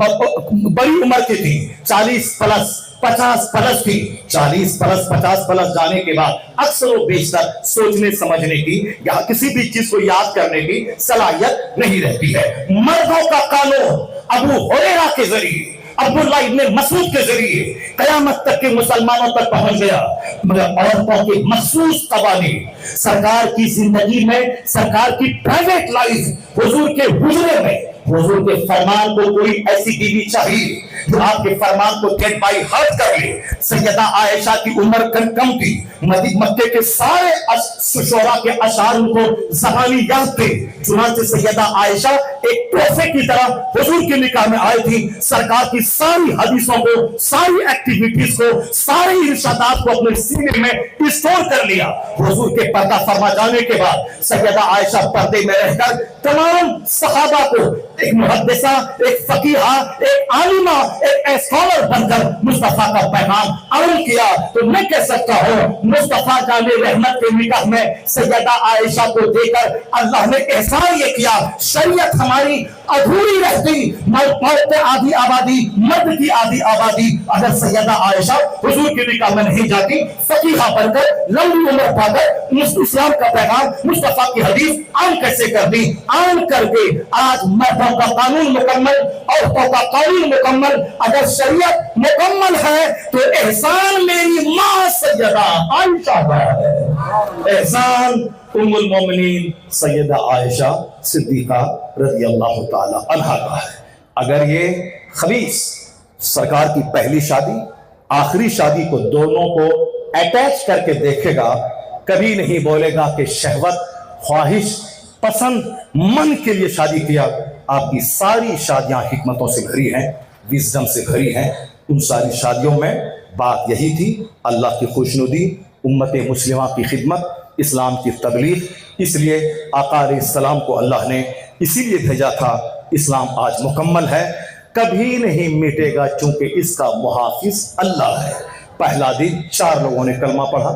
بڑی عمر کی تھی، 40 پلس 50 پلس تھی، 40 پلس 50 پلس جانے کے بعد اکثر و بیشتر سوچنے سمجھنے کی یا کسی بھی چیز کو یاد کرنے کی صلاحیت نہیں رہتی ہے۔ مردوں کا قانون ابو ہریرہ کے ذریعے، عبداللہ ابن مسعود کے ذریعے قیامت تک کے مسلمانوں تک پہنچ گیا، مگر عورتوں کے مخصوص قوانین سرکار کی زندگی میں، سرکار کی پرائیویٹ لائف، حضور کے حجرے میں حضور کے فرمان کو کوئی ایسی بیوی چاہیے جو آپ کے فرمان کو گیٹ بائی ہارٹ کر لے۔ سیدہ عائشہ کی عمر کم تھی، مکے کے سارے شعراء کے اشعار ان کو زبانی یاد تھے، چنانچہ سیدہ عائشہ ایک تحفے کی طرح حضور کے نکاح میں آئی تھی، سرکار کی ساری حدیثوں کو، ساری ایکٹیویٹیز کو، سارے ارشادات کو اپنے سینے میں اسٹور کر لیا۔ حضور کے پردہ فرما جانے کے بعد سیدہ عائشہ پردے میں رہ کر تمام صحابہ کو ایک محدثہ، ایک فقیہہ، ایک عالمہ، ایک اسکالر بن کر مصطفیٰ کا پیغام عمل کیا۔ تو میں کہہ سکتا ہوں مصطفیٰ جان رحمت کے نکاح میں سیدہ عائشہ کو دے کر اللہ نے احسان یہ کیا، شریعت ہماری ادھوری رہتی، مرد آدھی آبادی، مرد کی آدھی آبادی، اگر سیدہ عائشہ حضور کے نکاح میں نہیں جاتی، فقیہہ بن کر لمبی عمر پا کر اسلام کا پیغام، مصطفیٰ کی حدیث عام کیسے کر دی؟ عام کر کے آج مردوں کا قانون مکمل، عورتوں کا قانون مکمل، اگر شریعت مکمل ہے تو احسان میری ماں سیدہ عائشہ کا ہے، احسان ام المومنین سیدہ عائشہ صدیقہ رضی اللہ تعالی عنہا کا ہے۔ اگر یہ خبیث سرکار کی پہلی شادی آخری شادی کو دونوں کو اٹیچ کر کے دیکھے گا، کبھی نہیں بولے گا کہ شہوت، خواہش، پسند، من کے لیے شادی کیا۔ آپ کی ساری شادیاں حکمتوں سے بھری ہیں، وزڈم سے بھری ہیں۔ ان ساری شادیوں میں بات یہی تھی، اللہ کی خوشنودی، امت مسلمہ کی خدمت، اسلام کی تبلیغ۔ اس لیے آقا علیہ السلام کو اللہ نے اسی لیے بھیجا تھا۔ اسلام آج مکمل ہے، کبھی نہیں مٹے گا، چونکہ اس کا محافظ اللہ ہے۔ پہلا دن 4 لوگوں نے کلمہ پڑھا،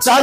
4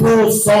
200